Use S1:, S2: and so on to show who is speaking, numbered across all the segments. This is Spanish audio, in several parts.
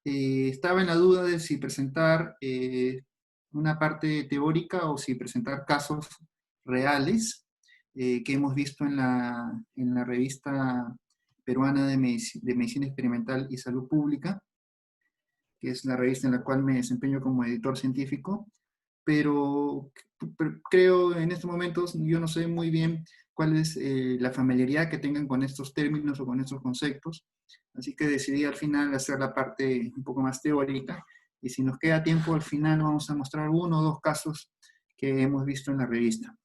S1: estaba en la duda de si presentar una parte teórica o si presentar casos reales que hemos visto en la revista peruana de Medicina Experimental y Salud Pública, que es la revista en la cual me desempeño como editor científico, pero creo en estos momentos yo no sé muy bien cuál es la familiaridad que tengan con estos términos o con estos conceptos, así que decidí al final hacer la parte un poco más teórica, y si nos queda tiempo al final vamos a mostrar uno o dos casos que hemos visto en la revista.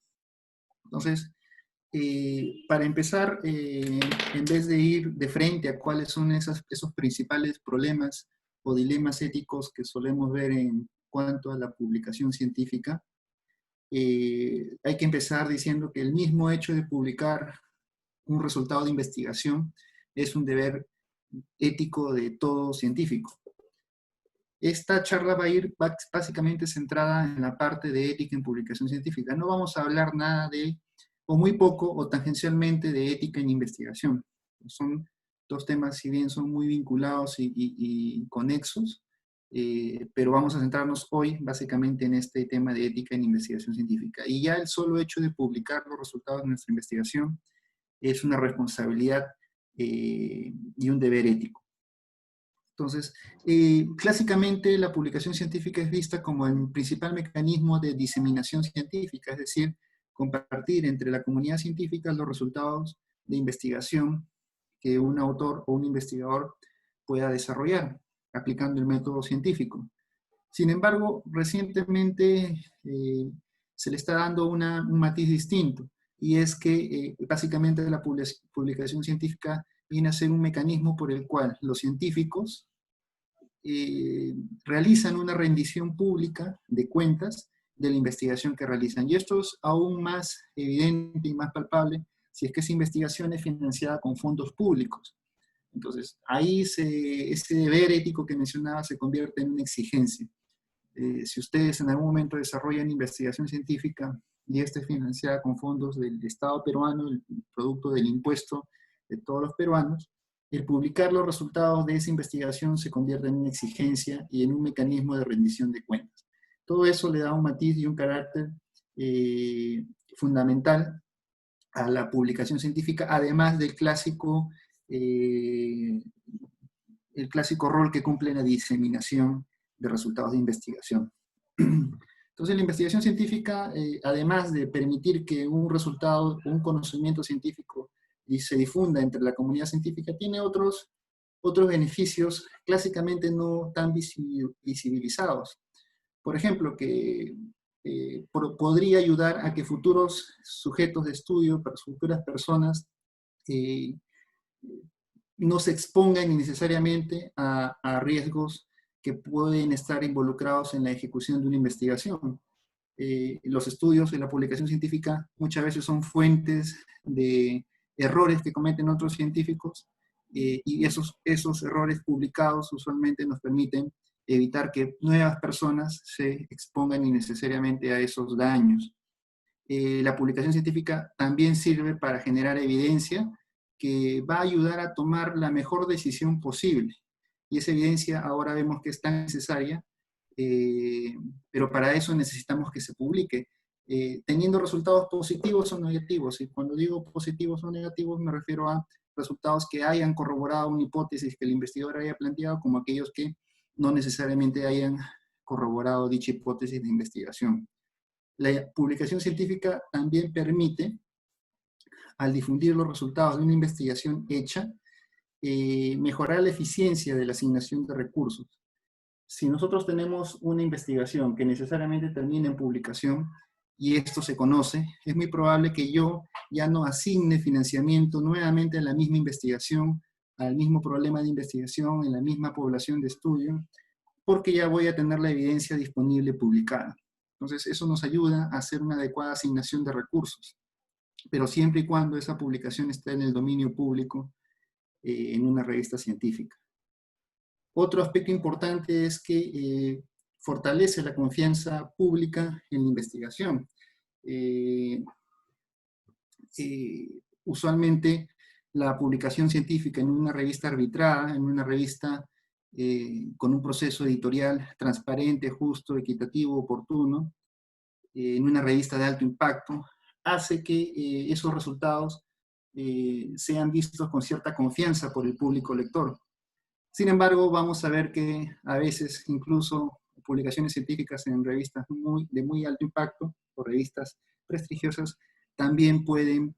S1: Entonces, para empezar, en vez de ir de frente a cuáles son esos principales problemas o dilemas éticos que solemos ver en cuanto a la publicación científica, hay que empezar diciendo que el mismo hecho de publicar un resultado de investigación es un deber ético de todo científico. Esta charla va a ir básicamente centrada en la parte de ética en publicación científica. No vamos a hablar nada de, o muy poco, o tangencialmente de ética en investigación. Son dos temas, si bien son muy vinculados y conexos, pero vamos a centrarnos hoy básicamente en este tema de ética en investigación científica. Y ya el solo hecho de publicar los resultados de nuestra investigación es una responsabilidad y un deber ético. Entonces, clásicamente la publicación científica es vista como el principal mecanismo de diseminación científica, es decir, compartir entre la comunidad científica los resultados de investigación que un autor o un investigador pueda desarrollar aplicando el método científico. Sin embargo, recientemente se le está dando un matiz distinto, y es que básicamente la publicación científica viene a ser un mecanismo por el cual los científicos realizan una rendición pública de cuentas de la investigación que realizan. Y esto es aún más evidente y más palpable si es que esa investigación es financiada con fondos públicos. Entonces, ahí ese deber ético que mencionaba se convierte en una exigencia. Si ustedes en algún momento desarrollan investigación científica y esta es financiada con fondos del Estado peruano, el producto del impuesto de todos los peruanos, el publicar los resultados de esa investigación se convierte en una exigencia y en un mecanismo de rendición de cuentas. Todo eso le da un matiz y un carácter fundamental a la publicación científica, además del el clásico rol que cumple la diseminación de resultados de investigación. Entonces, la investigación científica, además de permitir que un resultado, un conocimiento científico se difunda entre la comunidad científica, tiene otros beneficios clásicamente no tan visibilizados. Por ejemplo, que podría ayudar a que futuros sujetos de estudio, futuras personas, eh, no se expongan innecesariamente a riesgos que pueden estar involucrados en la ejecución de una investigación. Los estudios y la publicación científica muchas veces son fuentes de errores que cometen otros científicos, y esos errores publicados usualmente nos permiten evitar que nuevas personas se expongan innecesariamente a esos daños. La publicación científica también sirve para generar evidencia que va a ayudar a tomar la mejor decisión posible. Y esa evidencia ahora vemos que es tan necesaria, pero para eso necesitamos que se publique, teniendo resultados positivos o negativos. Y cuando digo positivos o negativos me refiero a resultados que hayan corroborado una hipótesis que el investigador haya planteado, como aquellos que no necesariamente hayan corroborado dicha hipótesis de investigación. La publicación científica también permite, al difundir los resultados de una investigación hecha, mejorar la eficiencia de la asignación de recursos. Si nosotros tenemos una investigación que necesariamente termina en publicación y esto se conoce, es muy probable que yo ya no asigne financiamiento nuevamente a la misma investigación, al mismo problema de investigación, en la misma población de estudio, porque ya voy a tener la evidencia disponible publicada. Entonces, eso nos ayuda a hacer una adecuada asignación de recursos, pero siempre y cuando esa publicación esté en el dominio público, en una revista científica. Otro aspecto importante es que fortalece la confianza pública en la investigación. Eh, Usualmente la publicación científica en una revista arbitrada, en una revista con un proceso editorial transparente, justo, equitativo, oportuno, en una revista de alto impacto, hace que esos resultados sean vistos con cierta confianza por el público lector. Sin embargo, vamos a ver que a veces incluso publicaciones científicas en revistas de muy alto impacto o revistas prestigiosas también pueden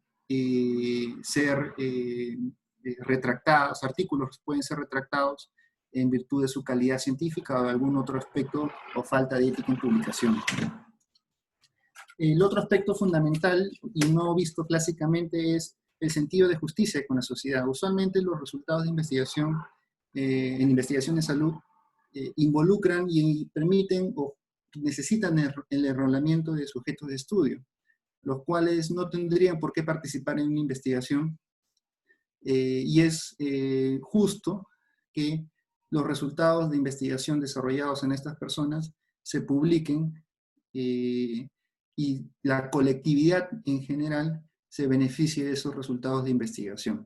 S1: ser retractados, artículos pueden ser retractados en virtud de su calidad científica o de algún otro aspecto o falta de ética en publicación. El otro aspecto fundamental y no visto clásicamente es el sentido de justicia con la sociedad. Usualmente los resultados de investigación en investigación de salud involucran y permiten o necesitan el enrolamiento de sujetos de estudio, los cuales no tendrían por qué participar en una investigación, y es justo que los resultados de investigación desarrollados en estas personas se publiquen y la colectividad en general se beneficie de esos resultados de investigación.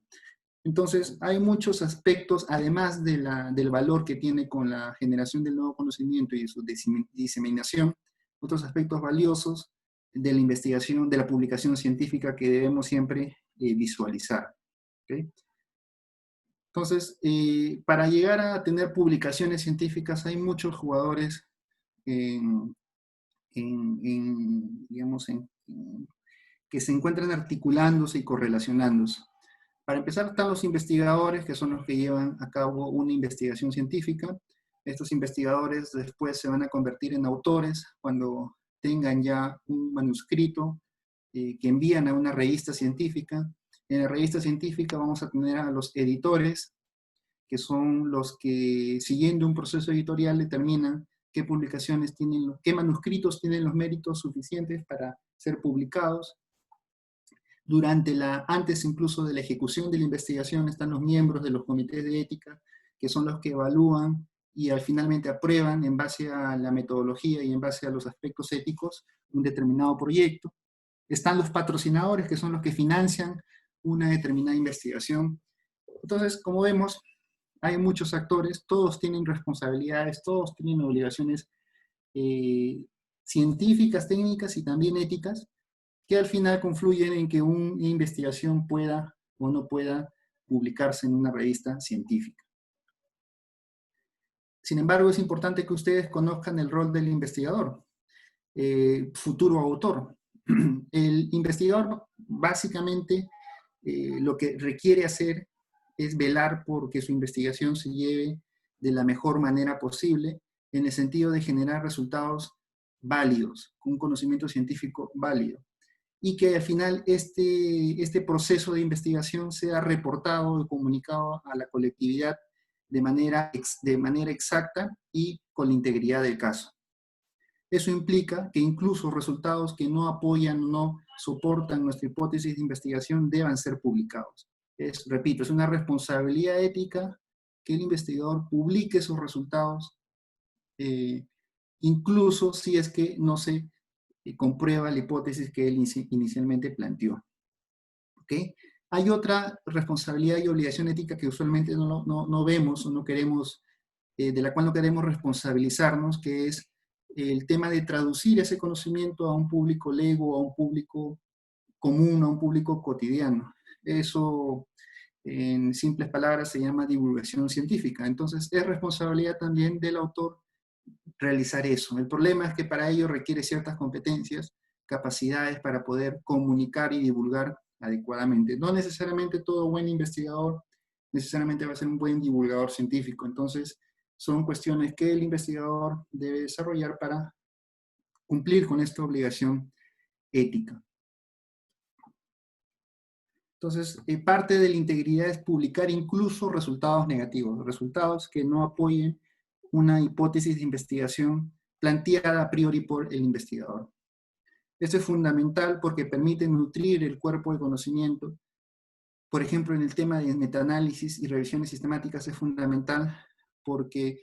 S1: Entonces, hay muchos aspectos, además del valor que tiene con la generación del nuevo conocimiento y su diseminación, otros aspectos valiosos de la investigación, de la publicación científica que debemos siempre visualizar. ¿Okay? Entonces, para llegar a tener publicaciones científicas, hay muchos jugadores digamos, que se encuentran articulándose y correlacionándose. Para empezar, están los investigadores, que son los que llevan a cabo una investigación científica. Estos investigadores después se van a convertir en autores cuando tengan ya un manuscrito que envían a una revista científica. En la revista científica vamos a tener a los editores, que son los que, siguiendo un proceso editorial, determinan qué publicaciones tienen, qué manuscritos tienen los méritos suficientes para ser publicados. Antes incluso de la ejecución de la investigación, están los miembros de los comités de ética, que son los que evalúan y finalmente aprueban en base a la metodología y en base a los aspectos éticos un determinado proyecto. Están los patrocinadores, que son los que financian una determinada investigación. Entonces, como vemos, hay muchos actores, todos tienen responsabilidades, todos tienen obligaciones científicas, técnicas y también éticas, que al final confluyen en que una investigación pueda o no pueda publicarse en una revista científica. Sin embargo, es importante que ustedes conozcan el rol del investigador, futuro autor. El investigador básicamente lo que requiere hacer es velar por que su investigación se lleve de la mejor manera posible, en el sentido de generar resultados válidos, con un conocimiento científico válido, y que al final este proceso de investigación sea reportado y comunicado a la colectividad de manera exacta y con la integridad del caso. Eso implica que incluso resultados que no apoyan o no soportan nuestra hipótesis de investigación deban ser publicados. Repito, es una responsabilidad ética que el investigador publique esos resultados, incluso si es que no se comprueba la hipótesis que él inicialmente planteó. ¿Okay? Hay otra responsabilidad y obligación ética que usualmente no vemos o no queremos, de la cual no queremos responsabilizarnos, que es el tema de traducir ese conocimiento a un público lego, a un público común, a un público cotidiano. Eso, en simples palabras, se llama divulgación científica. Entonces, es responsabilidad también del autor realizar eso. El problema es que para ello requiere ciertas competencias, capacidades para poder comunicar y divulgar adecuadamente. No necesariamente todo buen investigador necesariamente va a ser un buen divulgador científico. Entonces, son cuestiones que el investigador debe desarrollar para cumplir con esta obligación ética. Entonces, parte de la integridad es publicar incluso resultados negativos, resultados que no apoyen una hipótesis de investigación planteada a priori por el investigador. Esto es fundamental porque permite nutrir el cuerpo de conocimiento. Por ejemplo, en el tema de metaanálisis y revisiones sistemáticas es fundamental porque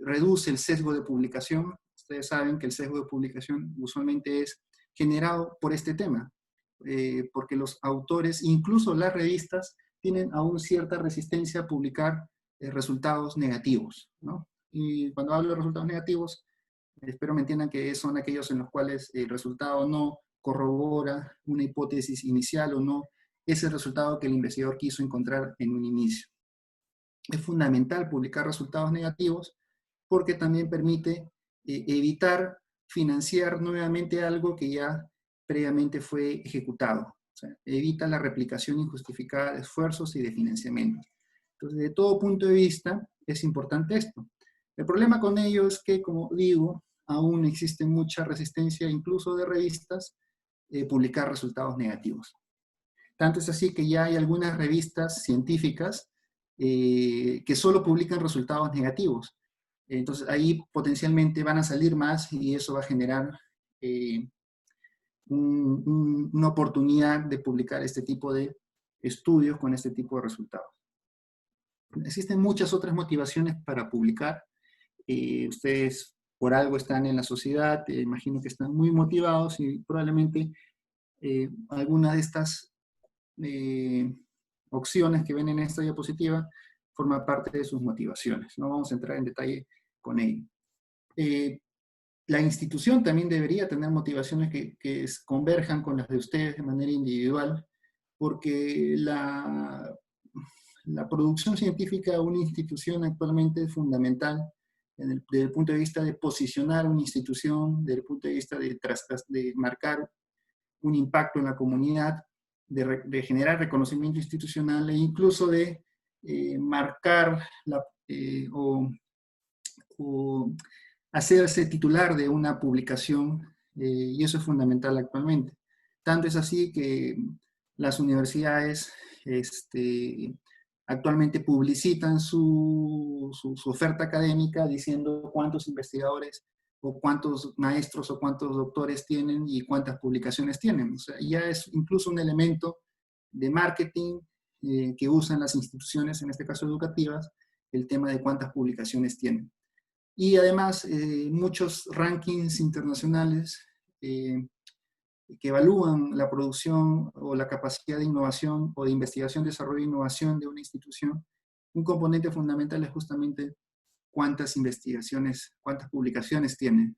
S1: reduce el sesgo de publicación. Ustedes saben que el sesgo de publicación usualmente es generado por este tema, porque los autores, incluso las revistas, tienen aún cierta resistencia a publicar resultados negativos, ¿no? Y cuando hablo de resultados negativos, espero me entiendan que son aquellos en los cuales el resultado no corrobora una hipótesis inicial o no es el resultado que el investigador quiso encontrar en un inicio. Es fundamental publicar resultados negativos porque también permite evitar financiar nuevamente algo que ya previamente fue ejecutado. O sea, evita la replicación injustificada de esfuerzos y de financiamiento. Entonces, de todo punto de vista, es importante esto. El problema con ello es que, como digo, aún existe mucha resistencia, incluso de revistas, publicar resultados negativos. Tanto es así que ya hay algunas revistas científicas que solo publican resultados negativos. Entonces ahí potencialmente van a salir más y eso va a generar una oportunidad de publicar este tipo de estudios con este tipo de resultados. Existen muchas otras motivaciones para publicar. Ustedes por algo están en la sociedad, imagino que están muy motivados y probablemente alguna de estas opciones que ven en esta diapositiva forma parte de sus motivaciones. No vamos a entrar en detalle con ello. La institución también debería tener motivaciones que converjan con las de ustedes de manera individual, porque la producción científica de una institución actualmente es fundamental desde el punto de vista de posicionar una institución, desde el punto de vista de marcar un impacto en la comunidad, de generar reconocimiento institucional e incluso de marcar o hacerse titular de una publicación, y eso es fundamental actualmente. Tanto es así que las universidades actualmente publicitan su oferta académica diciendo cuántos investigadores o cuántos maestros o cuántos doctores tienen y cuántas publicaciones tienen. O sea, ya es incluso un elemento de marketing que usan las instituciones, en este caso educativas, el tema de cuántas publicaciones tienen. Y además, muchos rankings internacionales que evalúan la producción o la capacidad de innovación o de investigación, desarrollo e innovación de una institución, un componente fundamental es justamente cuántas investigaciones, cuántas publicaciones tienen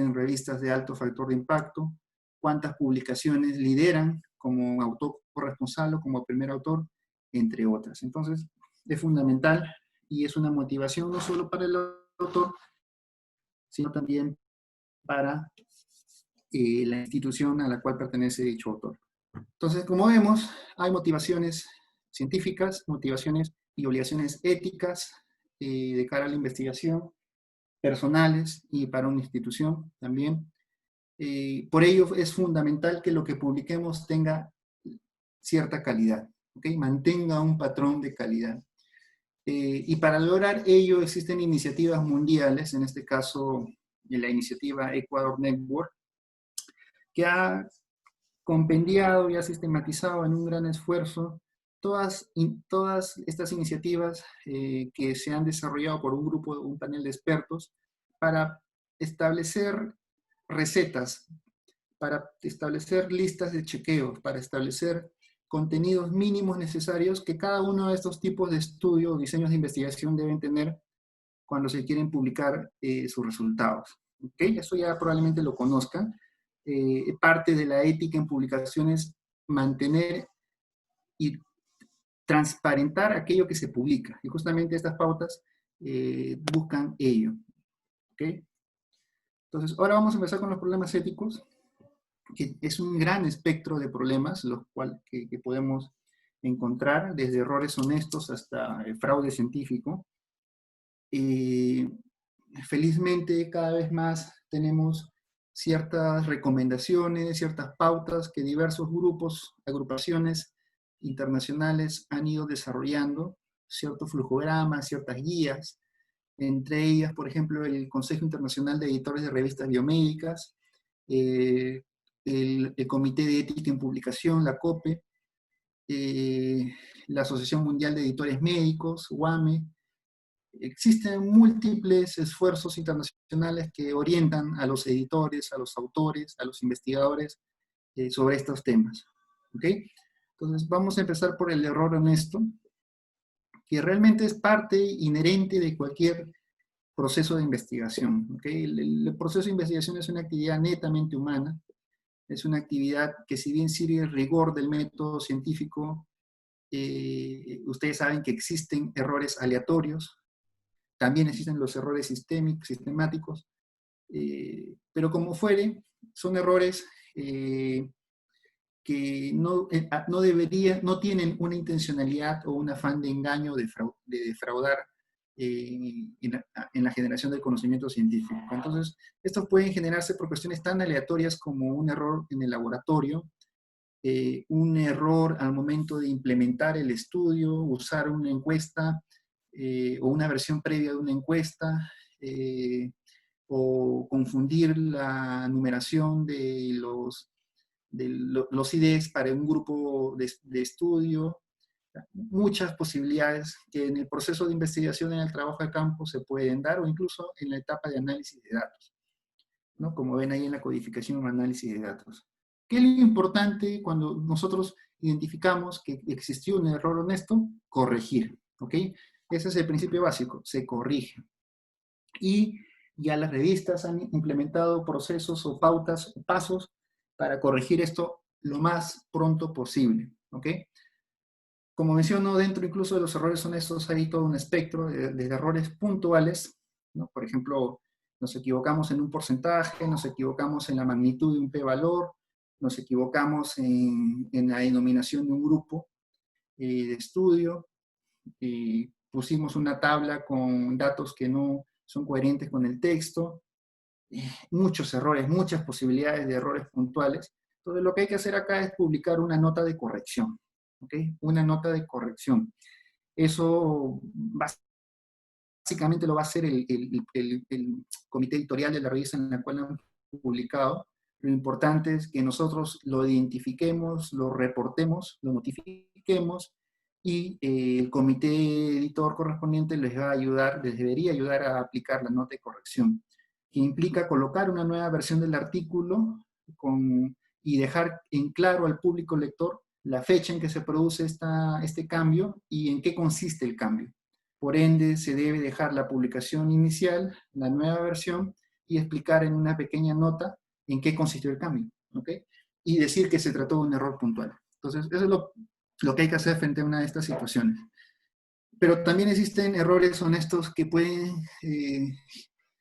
S1: en revistas de alto factor de impacto, cuántas publicaciones lideran como autor corresponsal o como primer autor, entre otras. Entonces, es fundamental y es una motivación no solo para el autor, sino también para la institución a la cual pertenece dicho autor. Entonces, como vemos, hay motivaciones científicas, motivaciones y obligaciones éticas de cara a la investigación, personales y para una institución también. Por ello es fundamental que lo que publiquemos tenga cierta calidad, ¿okay? Mantenga un patrón de calidad. Y para lograr ello existen iniciativas mundiales, en este caso la iniciativa Ecuador Network, que ha compendiado y ha sistematizado en un gran esfuerzo todas estas iniciativas que se han desarrollado por un grupo, un panel de expertos, para establecer recetas, para establecer listas de chequeo, para establecer contenidos mínimos necesarios que cada uno de estos tipos de estudios o diseños de investigación deben tener cuando se quieren publicar sus resultados. ¿Okay? Eso ya probablemente lo conozcan. Parte de la ética en publicaciones mantener y transparentar aquello que se publica. Y justamente estas pautas buscan ello. ¿Okay? Entonces, ahora vamos a empezar con los problemas éticos, que es un gran espectro de problemas los cuales que podemos encontrar, desde errores honestos hasta fraude científico. Felizmente, cada vez más tenemos ciertas recomendaciones, ciertas pautas que diversos grupos, agrupaciones internacionales han ido desarrollando, ciertos flujogramas, ciertas guías, entre ellas, por ejemplo, el Consejo Internacional de Editores de Revistas Biomédicas, el Comité de Ética en Publicación, la COPE, la Asociación Mundial de Editores Médicos, UAME. Existen múltiples esfuerzos internacionales que orientan a los editores, a los autores, a los investigadores sobre estos temas. ¿Okay? Entonces, vamos a empezar por el error honesto. que realmente es parte inherente de cualquier proceso de investigación. ¿Okay? El proceso de investigación es una actividad netamente humana, es una actividad que si bien sirve el rigor del método científico, ustedes saben que existen errores aleatorios, también existen los errores sistemáticos, pero como fuere, son errores que no tienen una intencionalidad o un afán de engaño, de defraudar en la generación del conocimiento científico. Entonces, estos pueden generarse por cuestiones tan aleatorias como un error en el laboratorio, un error al momento de implementar el estudio, usar una encuesta o una versión previa de una encuesta, o confundir la numeración de los IDs para un grupo de estudio. Muchas posibilidades que en el proceso de investigación, en el trabajo de campo, se pueden dar, o incluso en la etapa de análisis de datos, ¿no? Como ven ahí en la codificación o análisis de datos. ¿Qué es lo importante cuando nosotros identificamos que existió un error honesto? Corregir, ¿ok? Ese es el principio básico, se corrige. Y ya las revistas han implementado procesos o pautas o pasos para corregir esto lo más pronto posible, ¿ok? Como menciono, dentro incluso de los errores honestos hay todo un espectro de errores puntuales, ¿no? Por ejemplo, nos equivocamos en un porcentaje, nos equivocamos en la magnitud de un p-valor, nos equivocamos en la denominación de un grupo de estudio, pusimos una tabla con datos que no son coherentes con el texto, muchos errores, muchas posibilidades de errores puntuales. Entonces, lo que hay que hacer acá es publicar una nota de corrección, ¿ok? Una nota de corrección. Eso básicamente lo va a hacer el comité editorial de la revista en la cual han publicado. Lo importante es que nosotros lo identifiquemos, lo reportemos, lo notifiquemos, y el comité editor correspondiente les va a ayudar, les debería ayudar a aplicar la nota de corrección, que implica colocar una nueva versión del artículo y dejar en claro al público lector la fecha en que se produce este cambio y en qué consiste el cambio. Por ende, se debe dejar la publicación inicial, la nueva versión, y explicar en una pequeña nota en qué consistió el cambio, ¿ok? Y decir que se trató de un error puntual. Entonces, eso es lo que hay que hacer frente a una de estas situaciones. Pero también existen errores honestos que pueden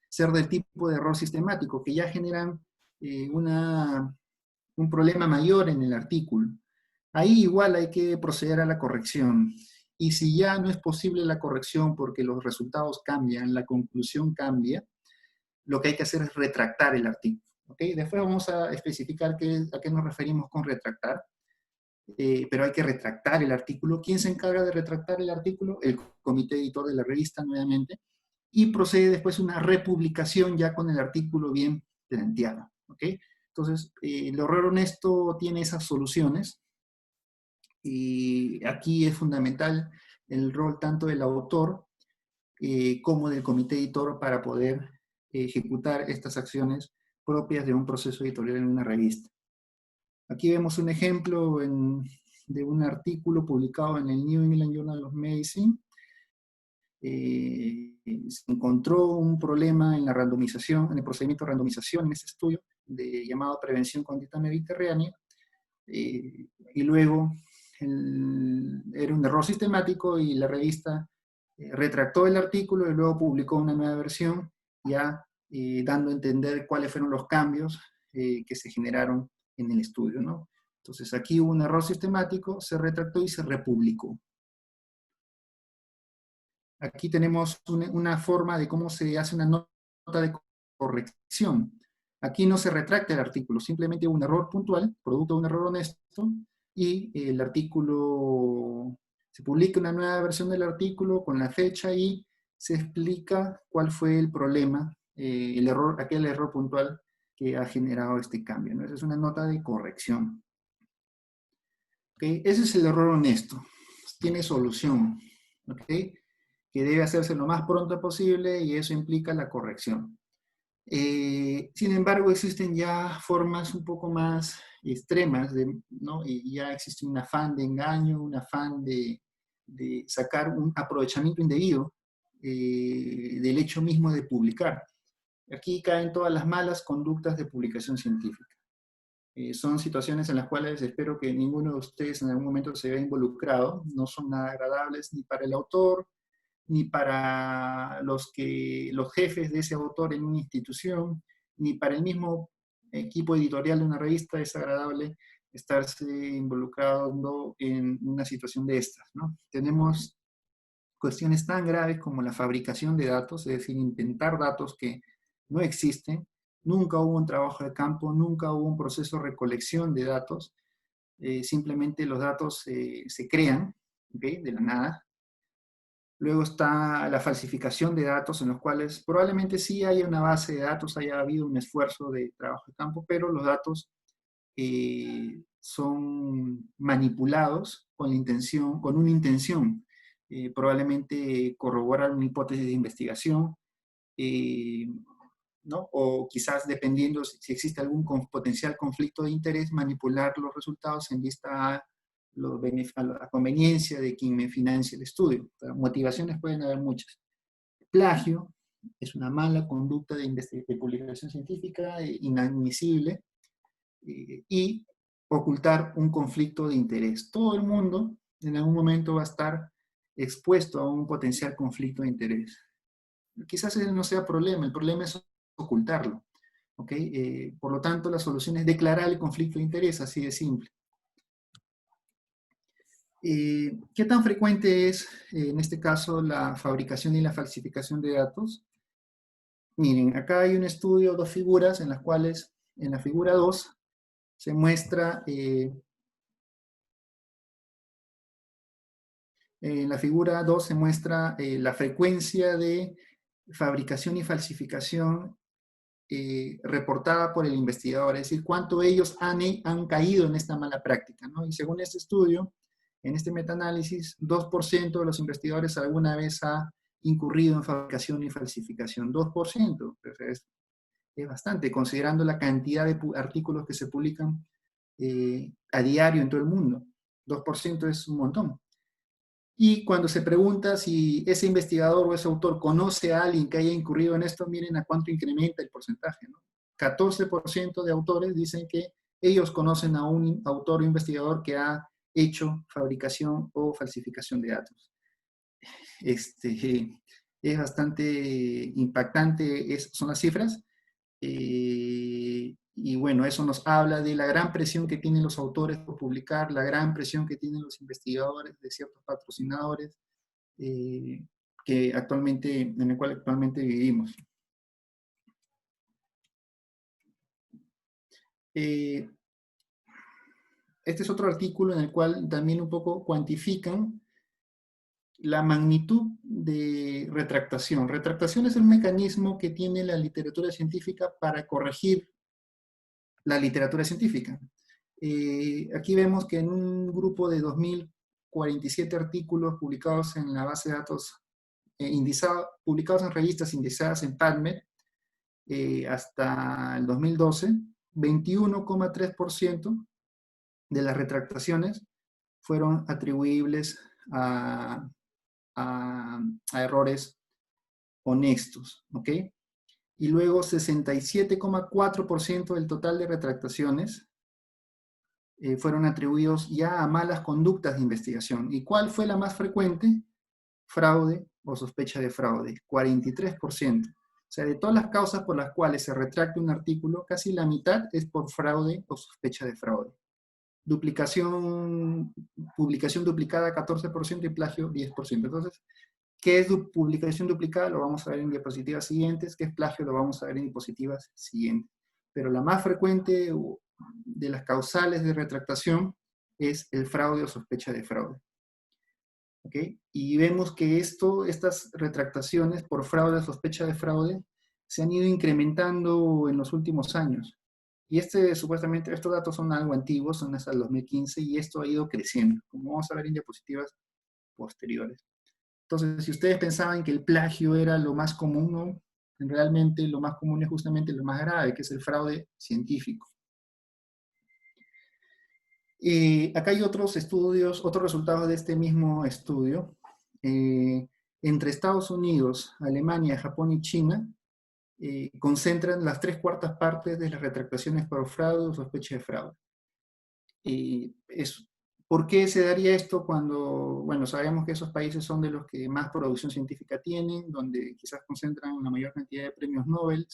S1: ser del tipo de error sistemático, que ya generan un problema mayor en el artículo. Ahí igual hay que proceder a la corrección. Y si ya no es posible la corrección porque los resultados cambian, la conclusión cambia, lo que hay que hacer es retractar el artículo. ¿Okay? Después vamos a especificar a qué nos referimos con retractar. Pero hay que retractar el artículo. ¿Quién se encarga de retractar el artículo? El comité editor de la revista, nuevamente. Y procede después una republicación ya con el artículo bien planteado. ¿Okay? Entonces, el error honesto tiene esas soluciones. Y aquí es fundamental el rol tanto del autor como del comité editor para poder ejecutar estas acciones propias de un proceso editorial en una revista. Aquí vemos un ejemplo de un artículo publicado en el New England Journal of Medicine. Se encontró un problema en la randomización, en el procedimiento de randomización en ese estudio, llamado prevención con dieta mediterránea, y luego era un error sistemático y la revista retractó el artículo y luego publicó una nueva versión, ya dando a entender cuáles fueron los cambios que se generaron en el estudio, ¿no? Entonces aquí hubo un error sistemático, se retractó y se republicó. Aquí tenemos una forma de cómo se hace una nota de corrección. Aquí no se retracta el artículo, simplemente un error puntual, producto de un error honesto, y el artículo, se publica una nueva versión del artículo con la fecha y se explica cuál fue el problema, aquel error puntual que ha generado este cambio, ¿no? Esa es una nota de corrección. ¿Okay? Ese es el error honesto. Tiene solución. ¿Okay? Que debe hacerse lo más pronto posible y eso implica la corrección. Sin embargo, existen ya formas un poco más extremas, ¿no? Y ya existe un afán de engaño, un afán de de sacar un aprovechamiento indebido del hecho mismo de publicar. Aquí caen todas las malas conductas de publicación científica. Son situaciones en las cuales espero que ninguno de ustedes en algún momento se vea involucrado. No son nada agradables ni para el autor, ni para los jefes de ese autor en una institución, ni para el mismo equipo editorial de una revista. Es agradable estarse involucrado en una situación de estas, ¿no? Tenemos cuestiones tan graves como la fabricación de datos, es decir, inventar datos que no existen. Nunca hubo un trabajo de campo, nunca hubo un proceso de recolección de datos. Simplemente los datos se crean, ¿okay?, de la nada. Luego está la falsificación de datos, en los cuales probablemente sí haya una base de datos, haya habido un esfuerzo de trabajo de campo, pero los datos son manipulados con una intención, probablemente corroborar una hipótesis de investigación, ¿no? O quizás, dependiendo si existe algún potencial conflicto de interés, manipular los resultados en vista a la conveniencia de quien me financia el estudio. O sea, motivaciones pueden haber muchas. Plagio es una mala conducta de publicación científica, inadmisible, y ocultar un conflicto de interés. Todo el mundo en algún momento va a estar expuesto a un potencial conflicto de interés. Quizás ese no sea problema, el problema es ocultarlo. ¿Okay? Por lo tanto, la solución es declarar el conflicto de interés, así de simple. ¿Qué tan frecuente es, en este caso, la fabricación y la falsificación de datos? Miren, acá hay un estudio, dos figuras, en las cuales, en la figura 2, se muestra, en la figura 2 se muestra la frecuencia de fabricación y falsificación reportada por el investigador, es decir, cuánto ellos han caído en esta mala práctica, ¿no? Y según este estudio, en este metaanálisis, 2% de los investigadores alguna vez ha incurrido en fabricación y falsificación. 2%, pues es bastante, considerando la cantidad de artículos que se publican a diario en todo el mundo. 2% es un montón. Y cuando se pregunta si ese investigador o ese autor conoce a alguien que haya incurrido en esto, miren a cuánto incrementa el porcentaje, ¿no? 14% de autores dicen que ellos conocen a un autor o investigador que ha hecho fabricación o falsificación de datos. Es bastante impactante, son las cifras. Y bueno, eso nos habla de la gran presión que tienen los autores por publicar, la gran presión que tienen los investigadores de ciertos patrocinadores en el cual actualmente vivimos. Este es otro artículo en el cual también un poco cuantifican la magnitud de retractación. Retractación es un mecanismo que tiene la literatura científica para corregir la literatura científica. Aquí vemos que en un grupo de 2047 artículos publicados en la base de datos, publicados en revistas indizadas en PubMed, hasta el 2012, 21,3% de las retractaciones fueron atribuibles a errores honestos, ¿ok? Y luego 67,4% del total de retractaciones fueron atribuidos ya a malas conductas de investigación. ¿Y cuál fue la más frecuente? Fraude o sospecha de fraude, 43%. O sea, de todas las causas por las cuales se retracta un artículo, casi la mitad es por fraude o sospecha de fraude. Publicación duplicada, 14%, y plagio, 10%. Entonces, ¿qué es publicación duplicada? Lo vamos a ver en diapositivas siguientes. ¿Qué es plagio? Lo vamos a ver en diapositivas siguientes. Pero la más frecuente de las causales de retractación es el fraude o sospecha de fraude. ¿Okay? Y vemos que estas retractaciones por fraude o sospecha de fraude se han ido incrementando en los últimos años. Y supuestamente, estos datos son algo antiguos, son hasta el 2015, y esto ha ido creciendo, como vamos a ver en diapositivas posteriores. Entonces, si ustedes pensaban que el plagio era lo más común, ¿no? Realmente lo más común es justamente lo más grave, que es el fraude científico. Acá hay otros estudios, otros resultados de este mismo estudio. Entre Estados Unidos, Alemania, Japón y China, concentran las 3/4 partes de las retractaciones por fraude o sospecha de fraude. ¿Por qué se daría esto cuando, bueno, sabemos que esos países son de los que más producción científica tienen, donde quizás concentran la mayor cantidad de premios Nobel?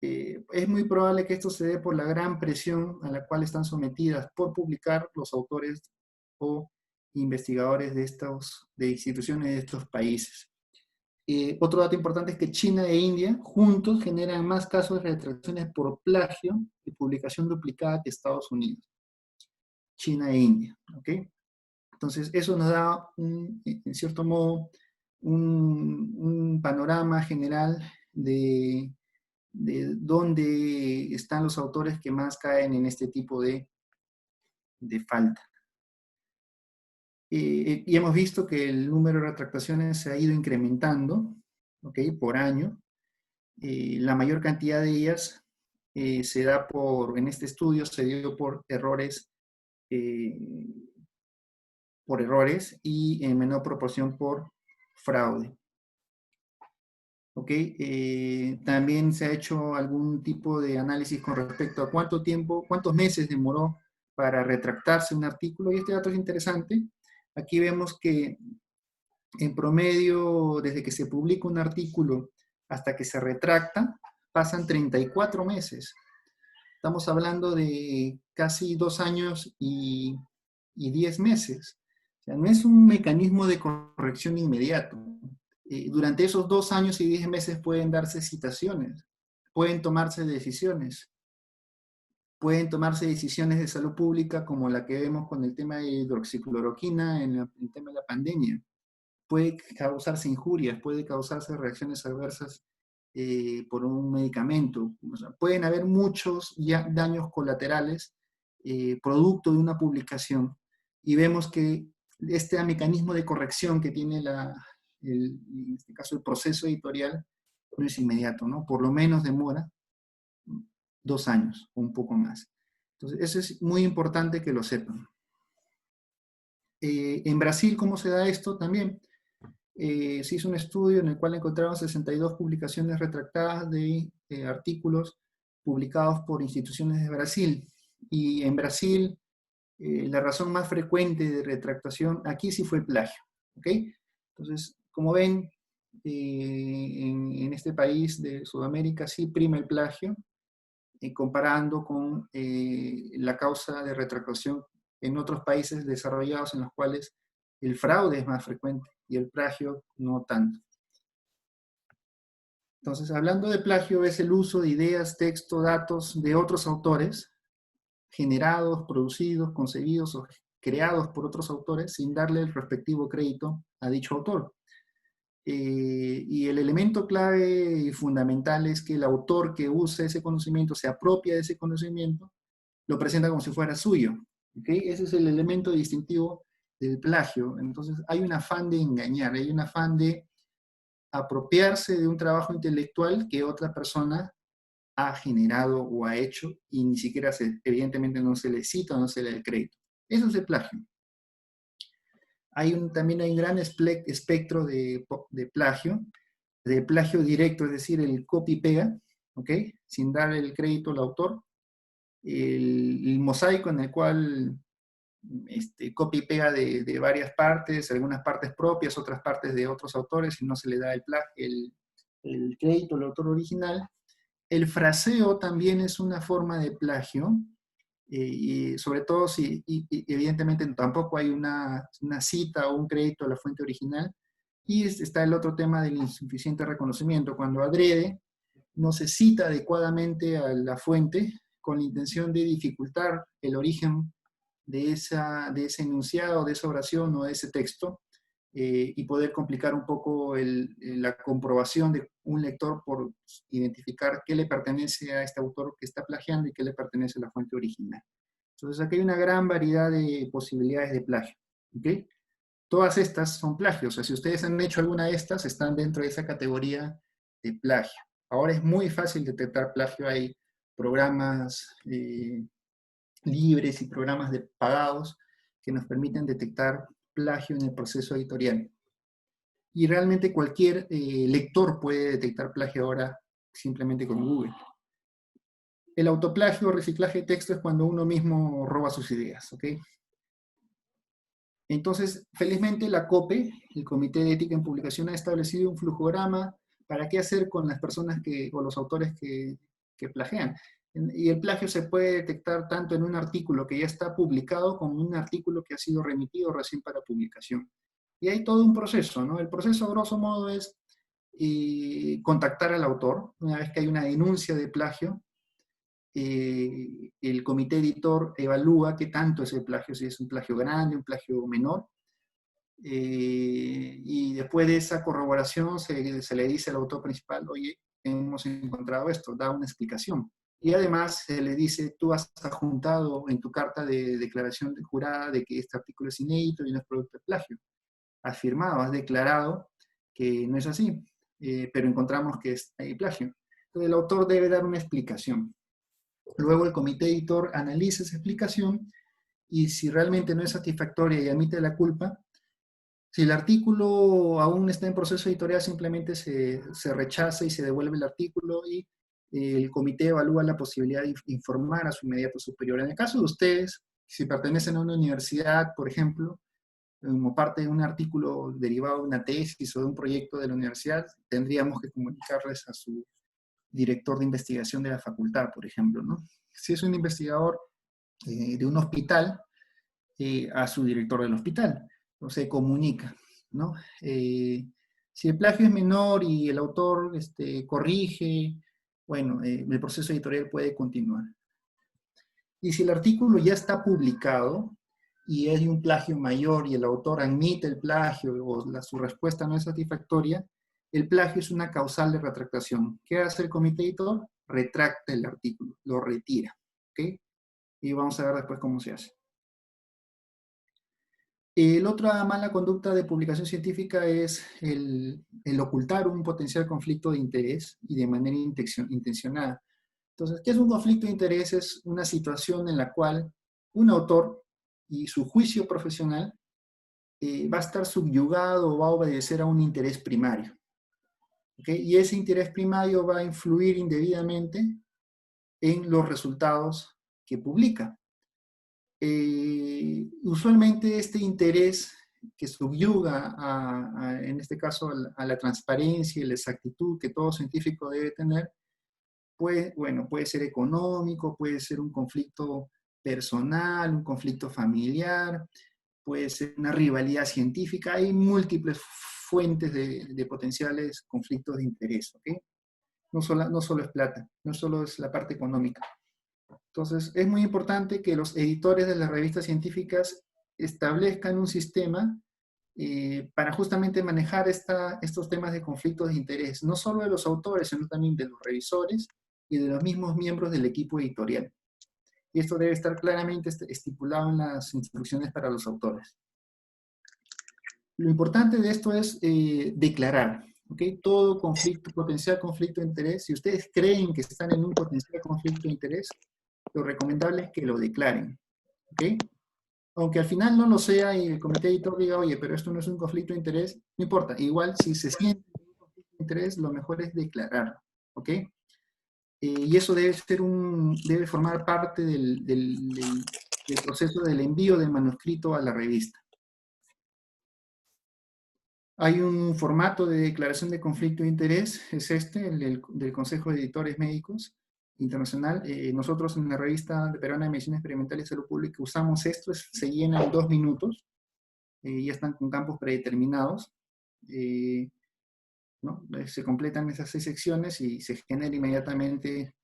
S1: Es muy probable que esto se dé por la gran presión a la cual están sometidas por publicar los autores o investigadores de instituciones de estos países. Otro dato importante es que China e India juntos generan más casos de retractaciones por plagio y publicación duplicada que Estados Unidos. China e India, ¿ok? Entonces, eso nos da, en cierto modo, un panorama general de dónde están los autores que más caen en este tipo de falta. Y hemos visto que el número de retractaciones se ha ido incrementando, ¿ok? Por año. La mayor cantidad de ellas se da en este estudio se dio por errores y en menor proporción por fraude. ¿Ok? También se ha hecho algún tipo de análisis con respecto a cuántos meses demoró para retractarse un artículo, y este dato es interesante. Aquí vemos que en promedio, desde que se publica un artículo hasta que se retracta, pasan 34 meses. Estamos hablando de casi 2 años y 10 meses. O sea, no es un mecanismo de corrección inmediato. Durante esos 2 años y 10 meses pueden darse citaciones, pueden tomarse decisiones de salud pública como la que vemos con el tema de hidroxicloroquina en el tema de la pandemia. Puede causarse injurias, puede causarse reacciones adversas por un medicamento. O sea, pueden haber muchos daños colaterales producto de una publicación, y vemos que este mecanismo de corrección que tiene en este caso el proceso editorial no es inmediato, ¿no? Por lo menos demora 2 años o un poco más. Entonces, eso es muy importante que lo sepan. En Brasil, ¿cómo se da esto? También se hizo un estudio en el cual encontraron 62 publicaciones retractadas de artículos publicados por instituciones de Brasil. Y en Brasil, la razón más frecuente de retractación aquí sí fue el plagio. ¿Ok? Entonces, como ven, en este país de Sudamérica sí prima el plagio, comparando con la causa de retractación en otros países desarrollados en los cuales el fraude es más frecuente y el plagio no tanto. Entonces, hablando de plagio, es el uso de ideas, texto, datos de otros autores, generados, producidos, concebidos o creados por otros autores sin darle el respectivo crédito a dicho autor. Y el elemento clave y fundamental es que el autor que usa ese conocimiento, se apropia de ese conocimiento, lo presenta como si fuera suyo. ¿Okay? Ese es el elemento distintivo del plagio. Entonces hay un afán de engañar, hay un afán de apropiarse de un trabajo intelectual que otra persona ha generado o ha hecho y ni siquiera evidentemente no se le cita o no se le da el crédito. Eso es el plagio. También hay un gran espectro de plagio directo, es decir, el copy-pega, ¿ok? Sin dar el crédito al autor. El mosaico en el cual copia y pega de varias partes, algunas partes propias, otras partes de otros autores, y no se le da el crédito al autor original. El fraseo también es una forma de plagio, y sobre todo si evidentemente tampoco hay una cita o un crédito a la fuente original. Y está el otro tema del insuficiente reconocimiento, cuando adrede no se cita adecuadamente a la fuente con la intención de dificultar el origen de ese enunciado, de esa oración o de ese texto, y poder complicar un poco la comprobación de un lector por identificar qué le pertenece a este autor que está plagiando y qué le pertenece a la fuente original. Entonces aquí hay una gran variedad de posibilidades de plagio. ¿Okay? Todas estas son plagios. O sea, si ustedes han hecho alguna de estas, están dentro de esa categoría de plagio. Ahora es muy fácil detectar plagio. Hay programas libres y programas de pagados que nos permiten detectar plagio en el proceso editorial. Y realmente cualquier lector puede detectar plagio ahora simplemente con Google. El autoplagio o reciclaje de texto es cuando uno mismo roba sus ideas, ¿ok? Entonces, felizmente la COPE, el Comité de Ética en Publicación, ha establecido un flujograma para qué hacer con las personas o los autores que plagian. Y el plagio se puede detectar tanto en un artículo que ya está publicado como en un artículo que ha sido remitido recién para publicación. Y hay todo un proceso, ¿no? El proceso, grosso modo, es contactar al autor. Una vez que hay una denuncia de plagio, el comité editor evalúa qué tanto es el plagio, si es un plagio grande, un plagio menor, y después de esa corroboración se le dice al autor principal, oye, hemos encontrado esto, da una explicación. Y además se le dice, tú has adjuntado en tu carta de declaración jurada de que este artículo es inédito y no es producto de plagio. Has firmado, has declarado que no es así, pero encontramos que hay plagio. Entonces el autor debe dar una explicación. Luego el comité editor analiza esa explicación y si realmente no es satisfactoria y admite la culpa, si el artículo aún está en proceso editorial, simplemente se rechaza y se devuelve el artículo y el comité evalúa la posibilidad de informar a su inmediato superior. En el caso de ustedes, si pertenecen a una universidad, por ejemplo, como parte de un artículo derivado de una tesis o de un proyecto de la universidad, tendríamos que comunicarles a su director de investigación de la facultad, por ejemplo, ¿no? Si es un investigador de un hospital, a su director del hospital, o se comunica, ¿no? Si el plagio es menor y el autor corrige, bueno, el proceso editorial puede continuar. Y si el artículo ya está publicado y hay un plagio mayor y el autor admite el plagio o su respuesta no es satisfactoria, el plagio es una causal de retractación. ¿Qué hace el comité editor? Retracta el artículo, lo retira. ¿Ok? Y vamos a ver después cómo se hace. La otra mala conducta de publicación científica es el ocultar un potencial conflicto de interés y de manera intencionada. Entonces, ¿qué es un conflicto de interés? Es una situación en la cual un autor y su juicio profesional va a estar subyugado o va a obedecer a un interés primario. ¿Okay? Y ese interés primario va a influir indebidamente en los resultados que publica. Usualmente este interés que subyuga, en este caso, a la transparencia y la exactitud que todo científico debe tener, puede ser económico, puede ser un conflicto personal, un conflicto familiar, puede ser una rivalidad científica. Hay múltiples fuentes de potenciales conflictos de interés, ¿ok? No solo es plata, no solo es la parte económica. Entonces, es muy importante que los editores de las revistas científicas establezcan un sistema para justamente manejar estos temas de conflictos de interés, no solo de los autores, sino también de los revisores y de los mismos miembros del equipo editorial. Y esto debe estar claramente estipulado en las instrucciones para los autores. Lo importante de esto es declarar, ¿ok? Todo potencial conflicto de interés. Si ustedes creen que están en un potencial conflicto de interés, lo recomendable es que lo declaren, ¿ok? Aunque al final no lo sea y el comité editor diga, oye, pero esto no es un conflicto de interés, no importa. Igual, si se siente un conflicto de interés, lo mejor es declararlo, ¿ok? Y eso debe formar parte del proceso del envío del manuscrito a la revista. Hay un formato de declaración de conflicto de interés, es el del Consejo de Editores Médicos Internacional. Nosotros en la revista peruana de Medicina Experimental y Salud Pública usamos esto, se llena en 2 minutos, ya están con campos predeterminados, ¿no? Se completan esas 6 secciones y se genera inmediatamente,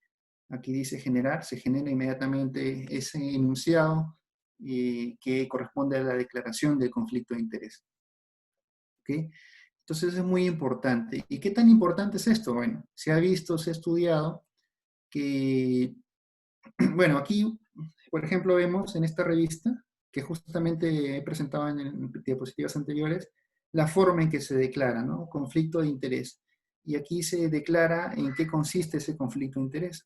S1: aquí dice generar, se genera inmediatamente ese enunciado que corresponde a la declaración del conflicto de interés. ¿Okay? Entonces es muy importante. ¿Y qué tan importante es esto? Bueno, se ha visto, se ha estudiado que, bueno, aquí, por ejemplo, vemos en esta revista, que justamente he presentado en diapositivas anteriores, la forma en que se declara, ¿no? Conflicto de interés. Y aquí se declara en qué consiste ese conflicto de interés.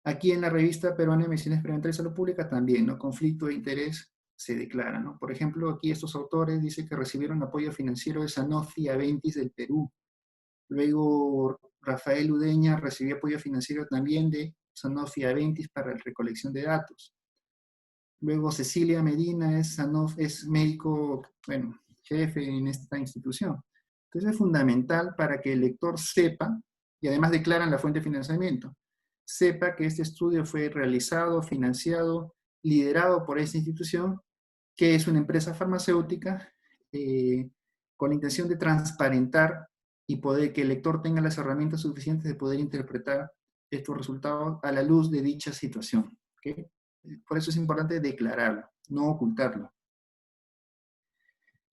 S1: Aquí en la revista peruana de Medicina Experimental y Salud Pública también, ¿no? Conflicto de interés se declara, ¿no? Por ejemplo, aquí estos autores dicen que recibieron apoyo financiero de Sanofi Aventis del Perú. Luego Rafael Udeña recibió apoyo financiero también de Sanofi Aventis para la recolección de datos. Luego Cecilia Medina es médico, bueno, jefe en esta institución. Entonces es fundamental para que el lector sepa, y además declaran la fuente de financiamiento, sepa que este estudio fue realizado, financiado, liderado por esta institución, que es una empresa farmacéutica, con la intención de transparentar y poder que el lector tenga las herramientas suficientes de poder interpretar estos resultados a la luz de dicha situación. ¿Okay? Por eso es importante declararlo, no ocultarlo.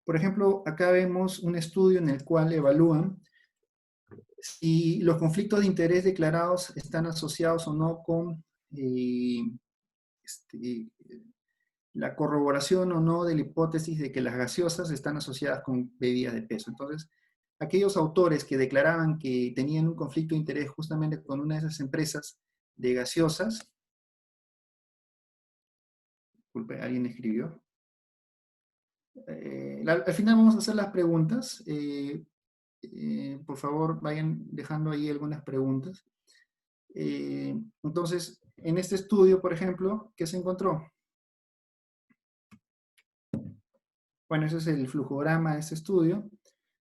S1: Por ejemplo, acá vemos un estudio en el cual evalúan si los conflictos de interés declarados están asociados o no con la corroboración o no de la hipótesis de que las gaseosas están asociadas con bebidas de peso. Entonces, aquellos autores que declaraban que tenían un conflicto de interés justamente con una de esas empresas de gaseosas, disculpe, alguien escribió. Al final vamos a hacer las preguntas. Por favor, vayan dejando ahí algunas preguntas. Entonces, en este estudio, por ejemplo, ¿qué se encontró? Bueno, ese es el flujograma de este estudio.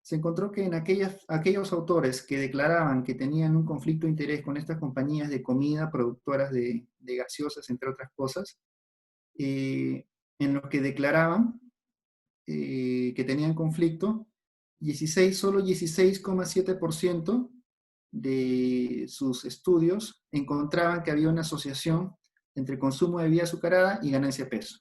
S1: Se encontró que en aquellos autores que declaraban que tenían un conflicto de interés con estas compañías de comida, productoras de gaseosas, entre otras cosas, en lo que declaraban que tenían conflicto, solo 16,7% de sus estudios encontraban que había una asociación entre consumo de bebida azucarada y ganancia de peso.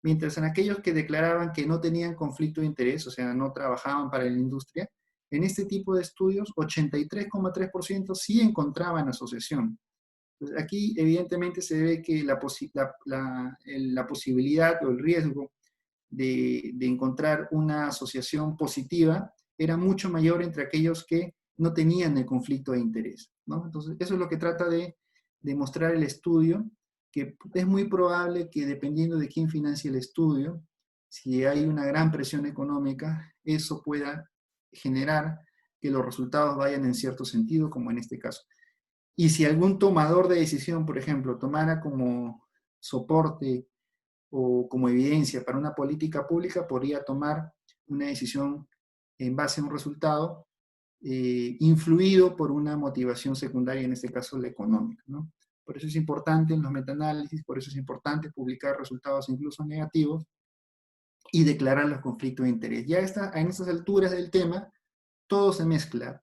S1: Mientras en aquellos que declaraban que no tenían conflicto de interés, o sea, no trabajaban para la industria, en este tipo de estudios, 83,3% sí encontraban asociación. Entonces, aquí, evidentemente, se ve que la posibilidad o el riesgo de encontrar una asociación positiva era mucho mayor entre aquellos que no tenían el conflicto de interés, ¿no? Entonces, eso es lo que trata de demostrar el estudio, que es muy probable que dependiendo de quién financie el estudio, si hay una gran presión económica, eso pueda generar que los resultados vayan en cierto sentido, como en este caso. Y si algún tomador de decisión, por ejemplo, tomara como soporte o como evidencia para una política pública, podría tomar una decisión en base a un resultado influido por una motivación secundaria, en este caso la económica, ¿no? Por eso es importante en los metaanálisis, por eso es importante publicar resultados incluso negativos y declarar los conflictos de interés. Ya en estas alturas del tema, todo se mezcla,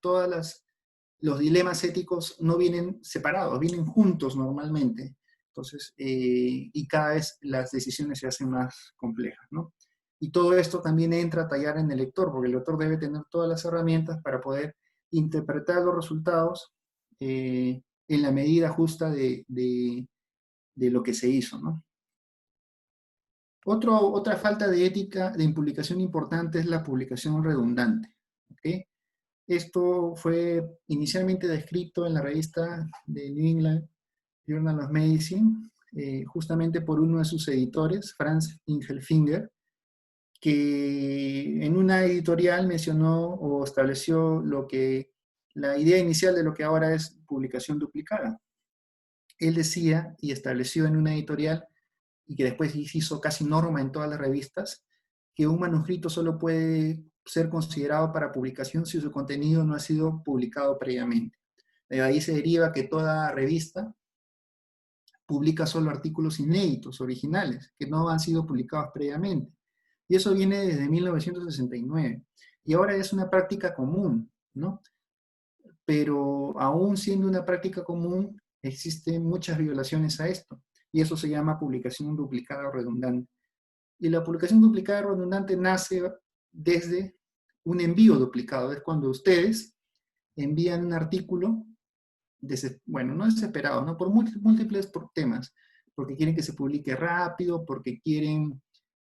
S1: los dilemas éticos no vienen separados, vienen juntos normalmente. Entonces, y cada vez las decisiones se hacen más complejas, ¿no? Y todo esto también entra a tallar en el lector, porque el lector debe tener todas las herramientas para poder interpretar los resultados en la medida justa de lo que se hizo, ¿no? Otra falta de ética de publicación importante es la publicación redundante, ¿ok? Esto fue inicialmente descrito en la revista de New England Journal of Medicine, justamente por uno de sus editores, Franz Ingelfinger, que en una editorial mencionó o estableció la idea inicial de lo que ahora es publicación duplicada. Él decía y estableció en una editorial, y que después hizo casi norma en todas las revistas, que un manuscrito solo puede ser considerado para publicación si su contenido no ha sido publicado previamente. De ahí se deriva que toda revista publica solo artículos inéditos, originales, que no han sido publicados previamente. Y eso viene desde 1969. Y ahora es una práctica común, ¿no? Pero aún siendo una práctica común, existen muchas violaciones a esto. Y eso se llama publicación duplicada o redundante. Y la publicación duplicada o redundante nace desde un envío duplicado. Es cuando ustedes envían un artículo, bueno, no desesperado, ¿no? Por múltiples temas, porque quieren que se publique rápido, porque quieren,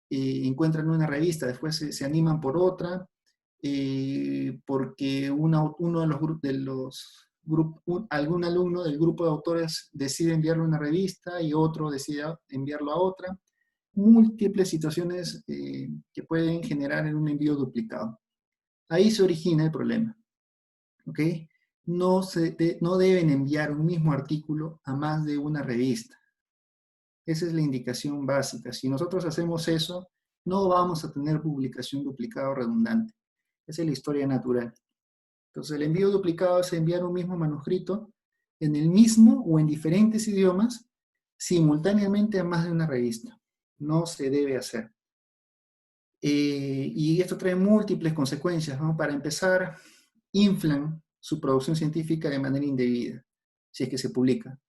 S1: encuentran una revista, después se animan por otra, porque uno de algún alumno del grupo de autores decide enviarlo a una revista y otro decide enviarlo a otra. Múltiples situaciones que pueden generar en un envío duplicado. Ahí se origina el problema. ¿Ok? No deben enviar un mismo artículo a más de una revista. Esa es la indicación básica. Si nosotros hacemos eso, no vamos a tener publicación duplicada o redundante. Esa es la historia natural. Entonces, el envío duplicado es enviar un mismo manuscrito en el mismo o en diferentes idiomas simultáneamente a más de una revista. No se debe hacer. Y esto trae múltiples consecuencias, ¿no? Para empezar, inflan su producción científica de manera indebida, si es que se publica.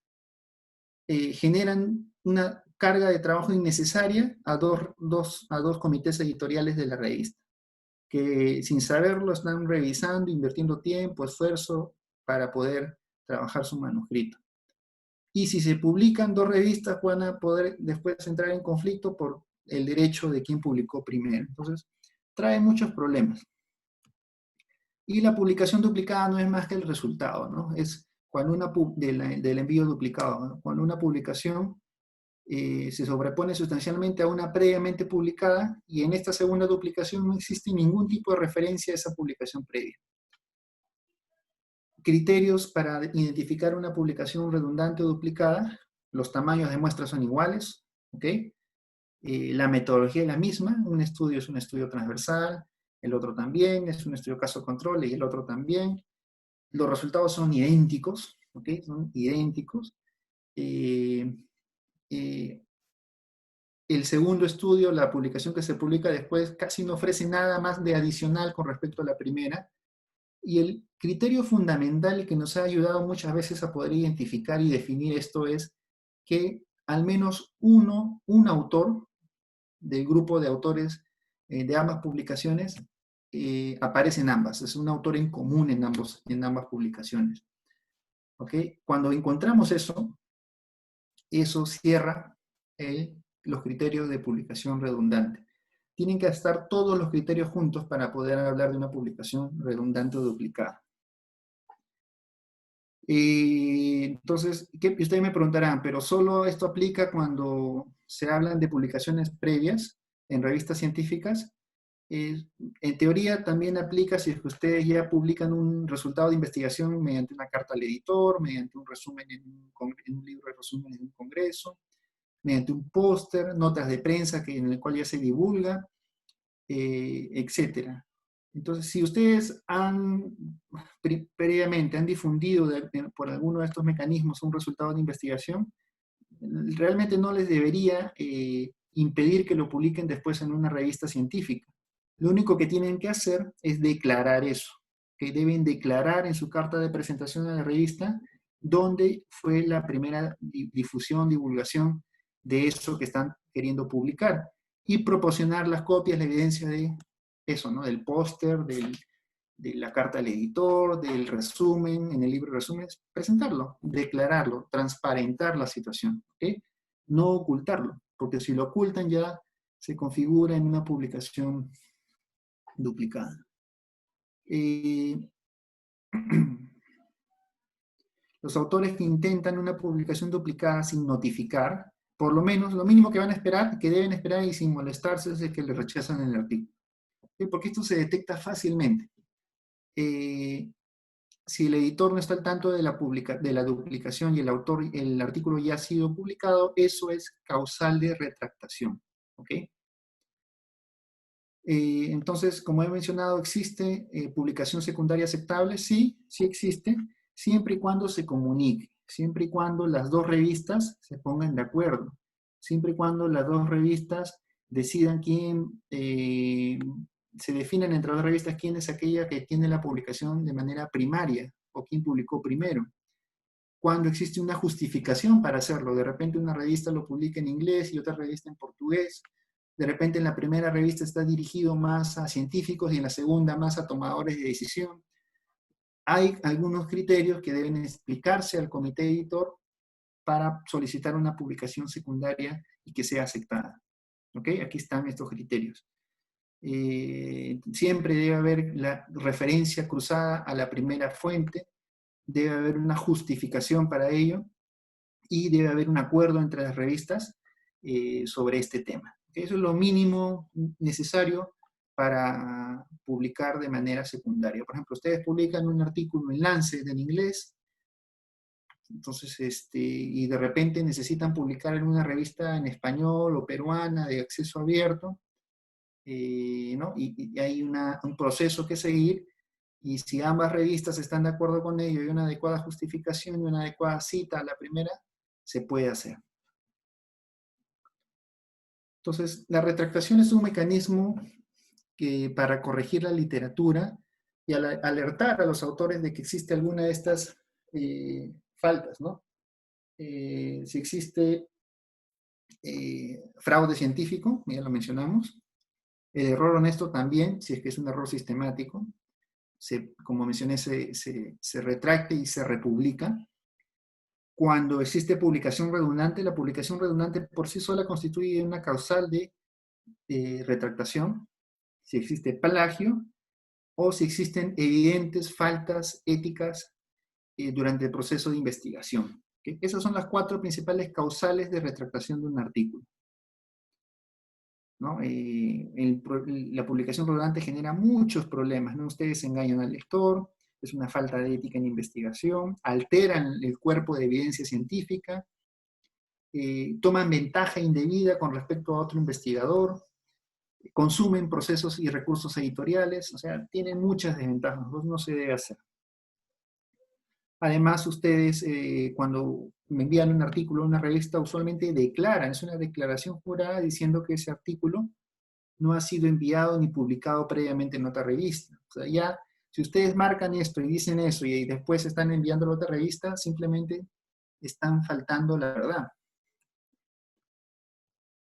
S1: Generan una carga de trabajo innecesaria a dos comités editoriales de la revista, que sin saberlo están revisando, invirtiendo tiempo, esfuerzo para poder trabajar su manuscrito. Y si se publican dos revistas, van a poder después entrar en conflicto por el derecho de quien publicó primero. Entonces, trae muchos problemas. Y la publicación duplicada no es más que el resultado, ¿no? Es cuando del envío duplicado, ¿no? Cuando una publicación se sobrepone sustancialmente a una previamente publicada y en esta segunda duplicación no existe ningún tipo de referencia a esa publicación previa. Criterios para identificar una publicación redundante o duplicada: los tamaños de muestras son iguales, ¿ok? La metodología es la misma, un estudio es un estudio transversal, el otro también, es un estudio caso-control y el otro también. Los resultados son idénticos, ¿ok? Son idénticos. El segundo estudio, la publicación que se publica después, casi no ofrece nada más de adicional con respecto a la primera. Y el criterio fundamental que nos ha ayudado muchas veces a poder identificar y definir esto es que al menos un autor del grupo de autores de ambas publicaciones aparece en ambas. Es un autor en común en ambas publicaciones. ¿Ok? Cuando encontramos eso, eso cierra los criterios de publicación redundante. Tienen que estar todos los criterios juntos para poder hablar de una publicación redundante o duplicada. Entonces, ustedes me preguntarán, ¿pero solo esto aplica cuando se hablan de publicaciones previas en revistas científicas? En teoría también aplica si es que ustedes ya publican un resultado de investigación mediante una carta al editor, mediante un resumen en un libro de resúmenes de un congreso, mediante un póster, notas de prensa en el cual ya se divulga, etc. Entonces, si ustedes previamente han difundido por alguno de estos mecanismos un resultado de investigación, realmente no les debería impedir que lo publiquen después en una revista científica. Lo único que tienen que hacer es declarar eso, que deben declarar en su carta de presentación a la revista dónde fue la primera difusión, divulgación de eso que están queriendo publicar y proporcionar las copias, la evidencia de eso, ¿no? Del póster, de la carta al editor, del resumen, en el libro de resúmenes, presentarlo, declararlo, transparentar la situación, ¿ok? No ocultarlo, porque si lo ocultan ya se configura en una publicación duplicada. Los autores que intentan una publicación duplicada sin notificar, por lo menos, lo mínimo que van a esperar, que deben esperar y sin molestarse es que le rechazan el artículo. Porque esto se detecta fácilmente. Si el editor no está al tanto de la duplicación y el artículo ya ha sido publicado, eso es causal de retractación. ¿Ok? Entonces, como he mencionado, ¿existe publicación secundaria aceptable? Sí, sí existe, siempre y cuando se comunique, siempre y cuando las dos revistas se pongan de acuerdo, siempre y cuando las dos revistas decidan se definen entre las revistas quién es aquella que tiene la publicación de manera primaria o quién publicó primero. Cuando existe una justificación para hacerlo, de repente una revista lo publica en inglés y otra revista en portugués, de repente en la primera revista está dirigido más a científicos y en la segunda más a tomadores de decisión. Hay algunos criterios que deben explicarse al comité editor para solicitar una publicación secundaria y que sea aceptada. ¿Ok? Aquí están estos criterios. Siempre debe haber la referencia cruzada a la primera fuente. debe haber una justificación para ello y debe haber un acuerdo entre las revistas sobre este tema. Eso es lo mínimo necesario para publicar de manera secundaria. Por ejemplo, ustedes publican un artículo en Lancet en inglés, entonces, y de repente necesitan publicar en una revista en español o peruana de acceso abierto, ¿no? Y hay un proceso que seguir, y si ambas revistas están de acuerdo con ello y una adecuada justificación y una adecuada cita a la primera, se puede hacer. Entonces, la retractación es un mecanismo para corregir la literatura y alertar a los autores de que existe alguna de estas faltas, ¿no? Si existe fraude científico, ya lo mencionamos, el error honesto también, si es que es un error sistemático, como mencioné, se retracta y se republica. Cuando existe publicación redundante, la publicación redundante por sí sola constituye una causal de retractación. Si existe plagio o si existen evidentes faltas éticas durante el proceso de investigación. ¿Okay? Esas son las 4 principales causales de retractación de un artículo, ¿no? La publicación redundante genera muchos problemas, ¿no? Ustedes engañan al lector, es una falta de ética en investigación, alteran el cuerpo de evidencia científica, toman ventaja indebida con respecto a otro investigador, consumen procesos y recursos editoriales, o sea, tienen muchas desventajas, no se debe hacer. Además, ustedes cuando me envían un artículo a una revista, usualmente declaran, es una declaración jurada diciendo que ese artículo no ha sido enviado ni publicado previamente en otra revista. O sea, ya, si ustedes marcan esto y dicen eso y después están enviándolo a otra revista, simplemente están faltando la verdad.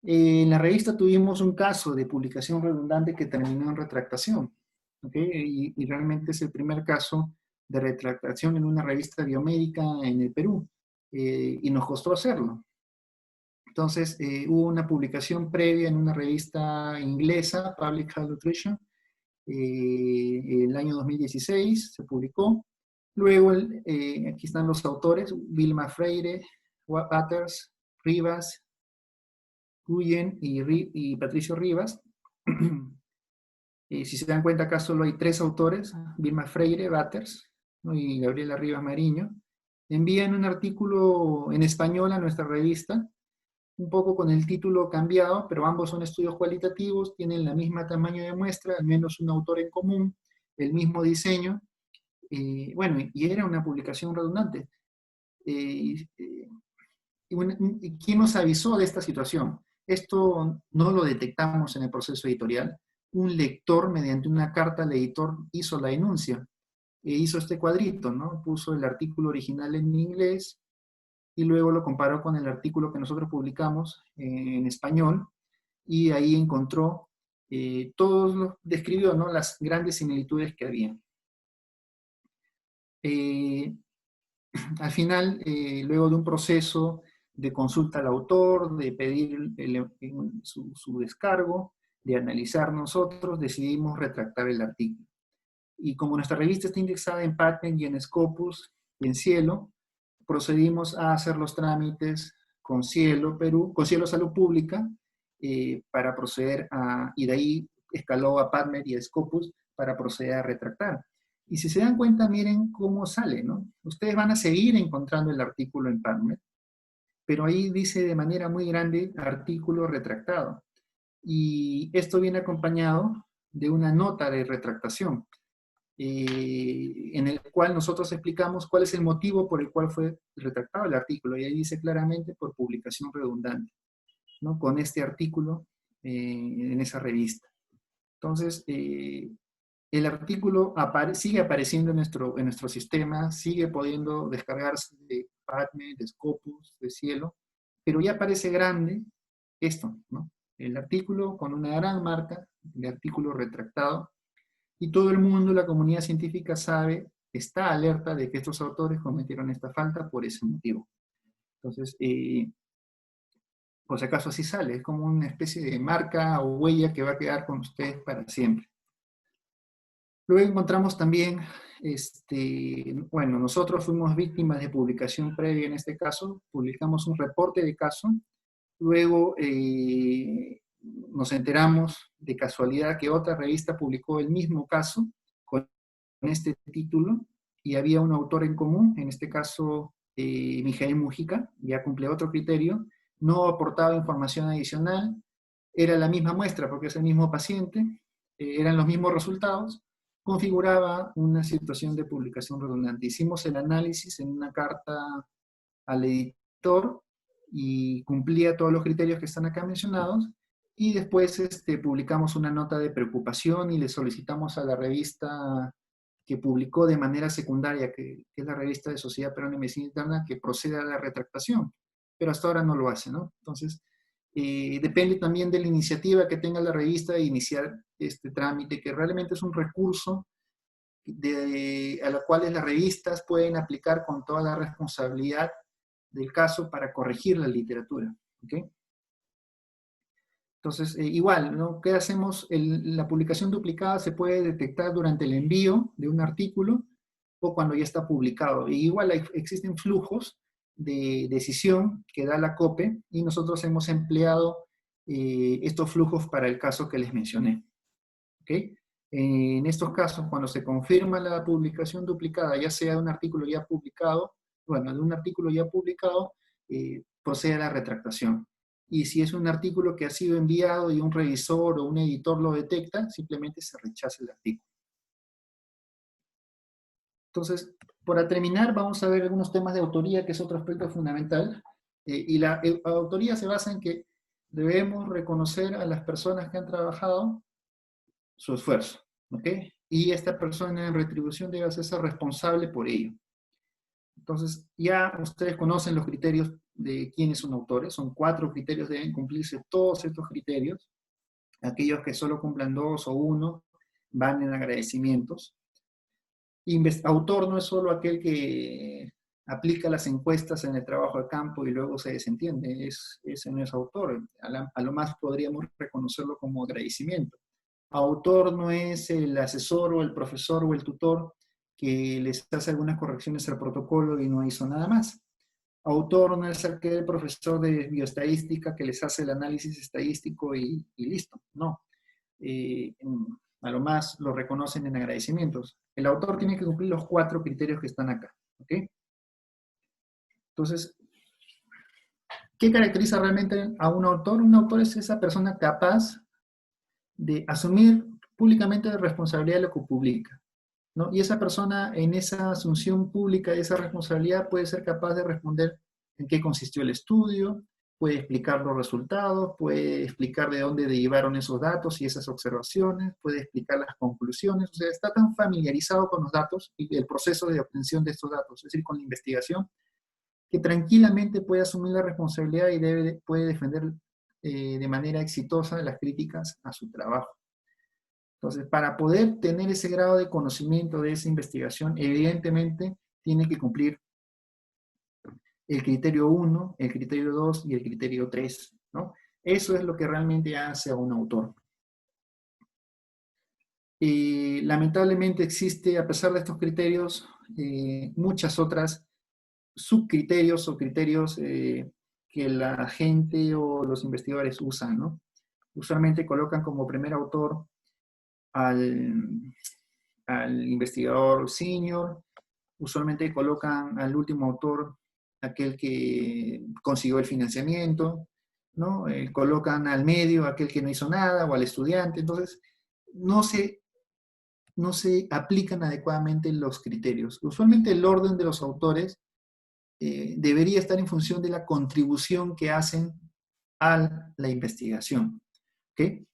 S1: En la revista tuvimos un caso de publicación redundante que terminó en retractación, ¿okay? Y realmente es el primer caso de retractación en una revista biomédica en el Perú, y nos costó hacerlo. Entonces, hubo una publicación previa en una revista inglesa, Public Health Nutrition, el año 2016 se publicó. Luego, aquí están los autores, Vilma Freire, Waters, Rivas, Guyen y Patricio Rivas. Si se dan cuenta, acá solo hay 3 autores, Vilma Freire, Waters, ¿no? Y Gabriela Rivas Mariño. Envían un artículo en español a nuestra revista, un poco con el título cambiado, pero ambos son estudios cualitativos, tienen la misma tamaño de muestra, al menos un autor en común, el mismo diseño, bueno, y era una publicación redundante. ¿Y quién nos avisó de esta situación? Esto no lo detectamos en el proceso editorial. Un lector, mediante una carta al editor, hizo la denuncia, hizo este cuadrito, ¿no? Puso el artículo original en inglés, y luego lo comparó con el artículo que nosotros publicamos en español, y ahí encontró, describió, ¿no?, las grandes similitudes que había. Al final, luego de un proceso de consulta al autor, de pedir su descargo, de analizar nosotros, decidimos retractar el artículo. Y como nuestra revista está indexada en PubMed y en Scopus y en Cielo, procedimos a hacer los trámites con Cielo Perú, con Cielo Salud Pública, para proceder y de ahí escaló a PubMed y a Scopus para proceder a retractar. Y si se dan cuenta, miren cómo sale, ¿no? Ustedes van a seguir encontrando el artículo en PubMed, pero ahí dice de manera muy grande artículo retractado. Y esto viene acompañado de una nota de retractación, en el cual nosotros explicamos cuál es el motivo por el cual fue retractado el artículo, y ahí dice claramente por publicación redundante, ¿no?, con este artículo en esa revista. Entonces, el artículo sigue apareciendo en nuestro sistema, sigue pudiendo descargarse de PubMed, de Scopus, de Cielo, pero ya aparece grande esto, ¿no? El artículo con una gran marca, el artículo retractado, y todo el mundo, la comunidad científica está alerta de que estos autores cometieron esta falta por ese motivo. Entonces, por si acaso así sale, es como una especie de marca o huella que va a quedar con ustedes para siempre. Luego encontramos también bueno, nosotros fuimos víctimas de publicación previa en este caso, publicamos un reporte de caso, luego nos enteramos de casualidad que otra revista publicó el mismo caso con este título y había un autor en común, en este caso Mijael Mujica, ya cumple otro criterio, no aportaba información adicional, era la misma muestra porque es el mismo paciente, eran los mismos resultados, configuraba una situación de publicación redundante. Hicimos el análisis en una carta al editor y cumplía todos los criterios que están acá mencionados, y después publicamos una nota de preocupación y le solicitamos a la revista que publicó de manera secundaria, que es la revista de Sociedad Peruana de Medicina Interna, que proceda a la retractación, pero hasta ahora no lo hace, ¿no? Entonces, depende también de la iniciativa que tenga la revista de iniciar este trámite, que realmente es un recurso a la cual las revistas pueden aplicar con toda la responsabilidad del caso para corregir la literatura. ¿Okay? Entonces, igual, ¿no? ¿Qué hacemos? La publicación duplicada se puede detectar durante el envío de un artículo o cuando ya está publicado. Y igual existen flujos de decisión que da la COPE y nosotros hemos empleado estos flujos para el caso que les mencioné. ¿Okay? En estos casos, cuando se confirma la publicación duplicada, ya sea de un artículo ya publicado, bueno, de un artículo ya publicado, procede a la retractación. Y si es un artículo que ha sido enviado y un revisor o un editor lo detecta, simplemente se rechaza el artículo. Entonces, para terminar, vamos a ver algunos temas de autoría, que es otro aspecto fundamental. Y la autoría se basa en que debemos reconocer a las personas que han trabajado su esfuerzo, ¿ok? Y esta persona en retribución debe hacerse responsable por ello. Entonces, ya ustedes conocen los criterios de quiénes son autores, son 4 criterios, deben cumplirse todos estos criterios. Aquellos que solo cumplan 2 o 1 van en agradecimientos. Autor no es solo aquel que aplica las encuestas en el trabajo de campo y luego se desentiende, ese no es autor, a lo más podríamos reconocerlo como agradecimiento. Autor no es el asesor o el profesor o el tutor que les hace algunas correcciones al protocolo y no hizo nada más. Autor no es aquel profesor de bioestadística que les hace el análisis estadístico y listo. No. A lo más lo reconocen en agradecimientos. El autor tiene que cumplir los 4 criterios que están acá. ¿Ok? Entonces, ¿qué caracteriza realmente a un autor? Un autor es esa persona capaz de asumir públicamente la responsabilidad de lo que publica, ¿no? Y esa persona en esa asunción pública de esa responsabilidad puede ser capaz de responder en qué consistió el estudio, puede explicar los resultados, puede explicar de dónde derivaron esos datos y esas observaciones, puede explicar las conclusiones, o sea, está tan familiarizado con los datos y el proceso de obtención de estos datos, es decir, con la investigación, que tranquilamente puede asumir la responsabilidad y puede defender de manera exitosa las críticas a su trabajo. Entonces, para poder tener ese grado de conocimiento de esa investigación, evidentemente tiene que cumplir el criterio 1, el criterio 2 y el criterio 3, ¿no? Eso es lo que realmente hace a un autor. Y lamentablemente existe, a pesar de estos criterios, muchas otras subcriterios o criterios que la gente o los investigadores usan, ¿no? Usualmente colocan como primer autor al investigador senior, usualmente colocan al último autor aquel que consiguió el financiamiento, ¿no? Colocan al medio aquel que no hizo nada o al estudiante, entonces no se aplican adecuadamente los criterios. Usualmente el orden de los autores debería estar en función de la contribución que hacen a la investigación. ¿Okay?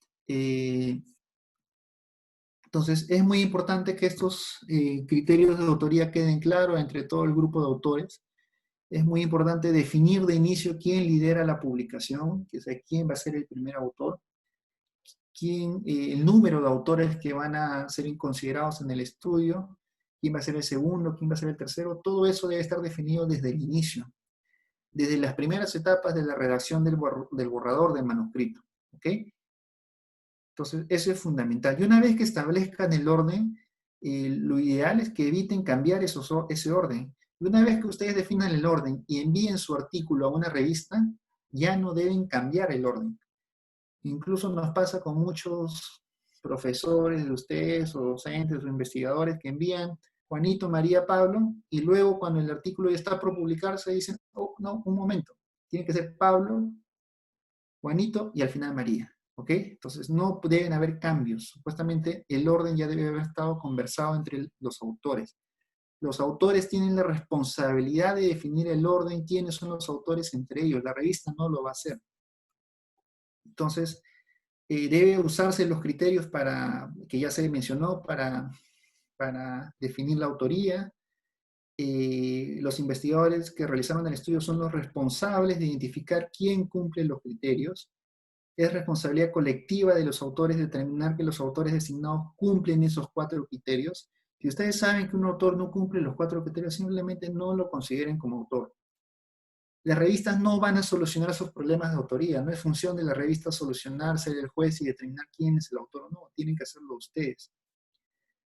S1: Entonces, es muy importante que estos criterios de autoría queden claros entre todo el grupo de autores. Es muy importante definir de inicio quién lidera la publicación, que sea quién va a ser el primer autor, el número de autores que van a ser considerados en el estudio, quién va a ser el segundo, quién va a ser el tercero. Todo eso debe estar definido desde el inicio, desde las primeras etapas de la redacción del borrador del manuscrito. ¿Ok? Entonces, eso es fundamental. Y una vez que establezcan el orden, lo ideal es que eviten cambiar ese orden. Y una vez que ustedes definan el orden y envíen su artículo a una revista, ya no deben cambiar el orden. Incluso nos pasa con muchos profesores de ustedes o docentes o investigadores que envían Juanito, María, Pablo, y luego cuando el artículo ya está por publicarse dicen, oh, no, un momento, tiene que ser Pablo, Juanito y al final María. ¿Ok? Entonces no deben haber cambios. Supuestamente el orden ya debe haber estado conversado entre los autores. Los autores tienen la responsabilidad de definir el orden, quiénes son los autores entre ellos. La revista no lo va a hacer. Entonces, debe usarse los criterios que ya se mencionó para definir la autoría. Los investigadores que realizaron el estudio son los responsables de identificar quién cumple los criterios. Es responsabilidad colectiva de los autores determinar que los autores designados cumplen esos 4 criterios. Si ustedes saben que un autor no cumple los 4 criterios, simplemente no lo consideren como autor. Las revistas no van a solucionar esos problemas de autoría. No es función de la revista solucionar, ser el juez y determinar quién es el autor o no. Tienen que hacerlo ustedes,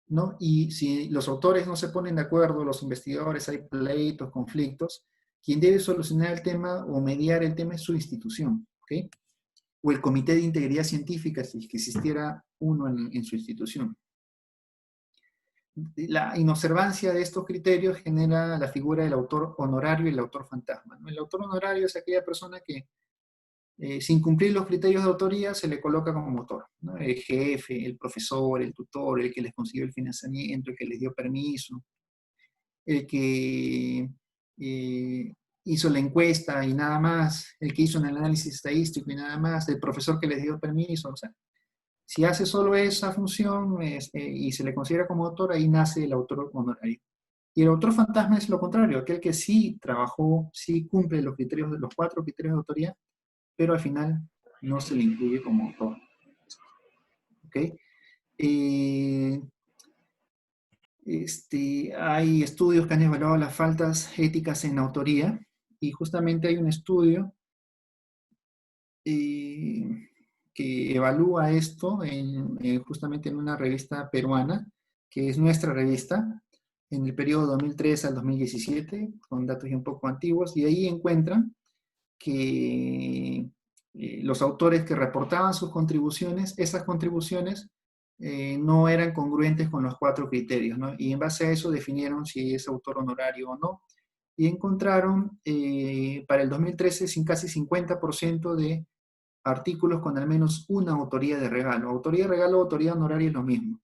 S1: ¿no? Y si los autores no se ponen de acuerdo, los investigadores, hay pleitos, conflictos, quien debe solucionar el tema o mediar el tema es su institución, ¿ok? O el Comité de Integridad Científica, si existiera uno en su institución. La inobservancia de estos criterios genera la figura del autor honorario y el autor fantasma, ¿no? El autor honorario es aquella persona que, sin cumplir los criterios de autoría, se le coloca como autor, ¿no? El jefe, el profesor, el tutor, el que les consiguió el financiamiento, el que les dio permiso, el que hizo la encuesta y nada más, el que hizo un análisis estadístico y nada más, el profesor que les dio permiso. O sea, si hace solo esa función y se le considera como autor, ahí nace el autor honorario. Y el autor fantasma es lo contrario, aquel que sí trabajó, sí cumple los criterios, los 4 criterios de autoría, pero al final no se le incluye como autor. ¿Ok? Hay estudios que han evaluado las faltas éticas en autoría, y justamente hay un estudio que evalúa esto justamente en una revista peruana, que es nuestra revista, en el periodo 2003 al 2017, con datos ya un poco antiguos, y ahí encuentran que los autores que reportaban sus contribuciones, esas contribuciones no eran congruentes con los 4 criterios, ¿no? Y en base a eso definieron si es autor honorario o no, y encontraron para el 2013 sin casi 50% de artículos con al menos una autoría de regalo. Autoría de regalo o autoría honoraria es lo mismo,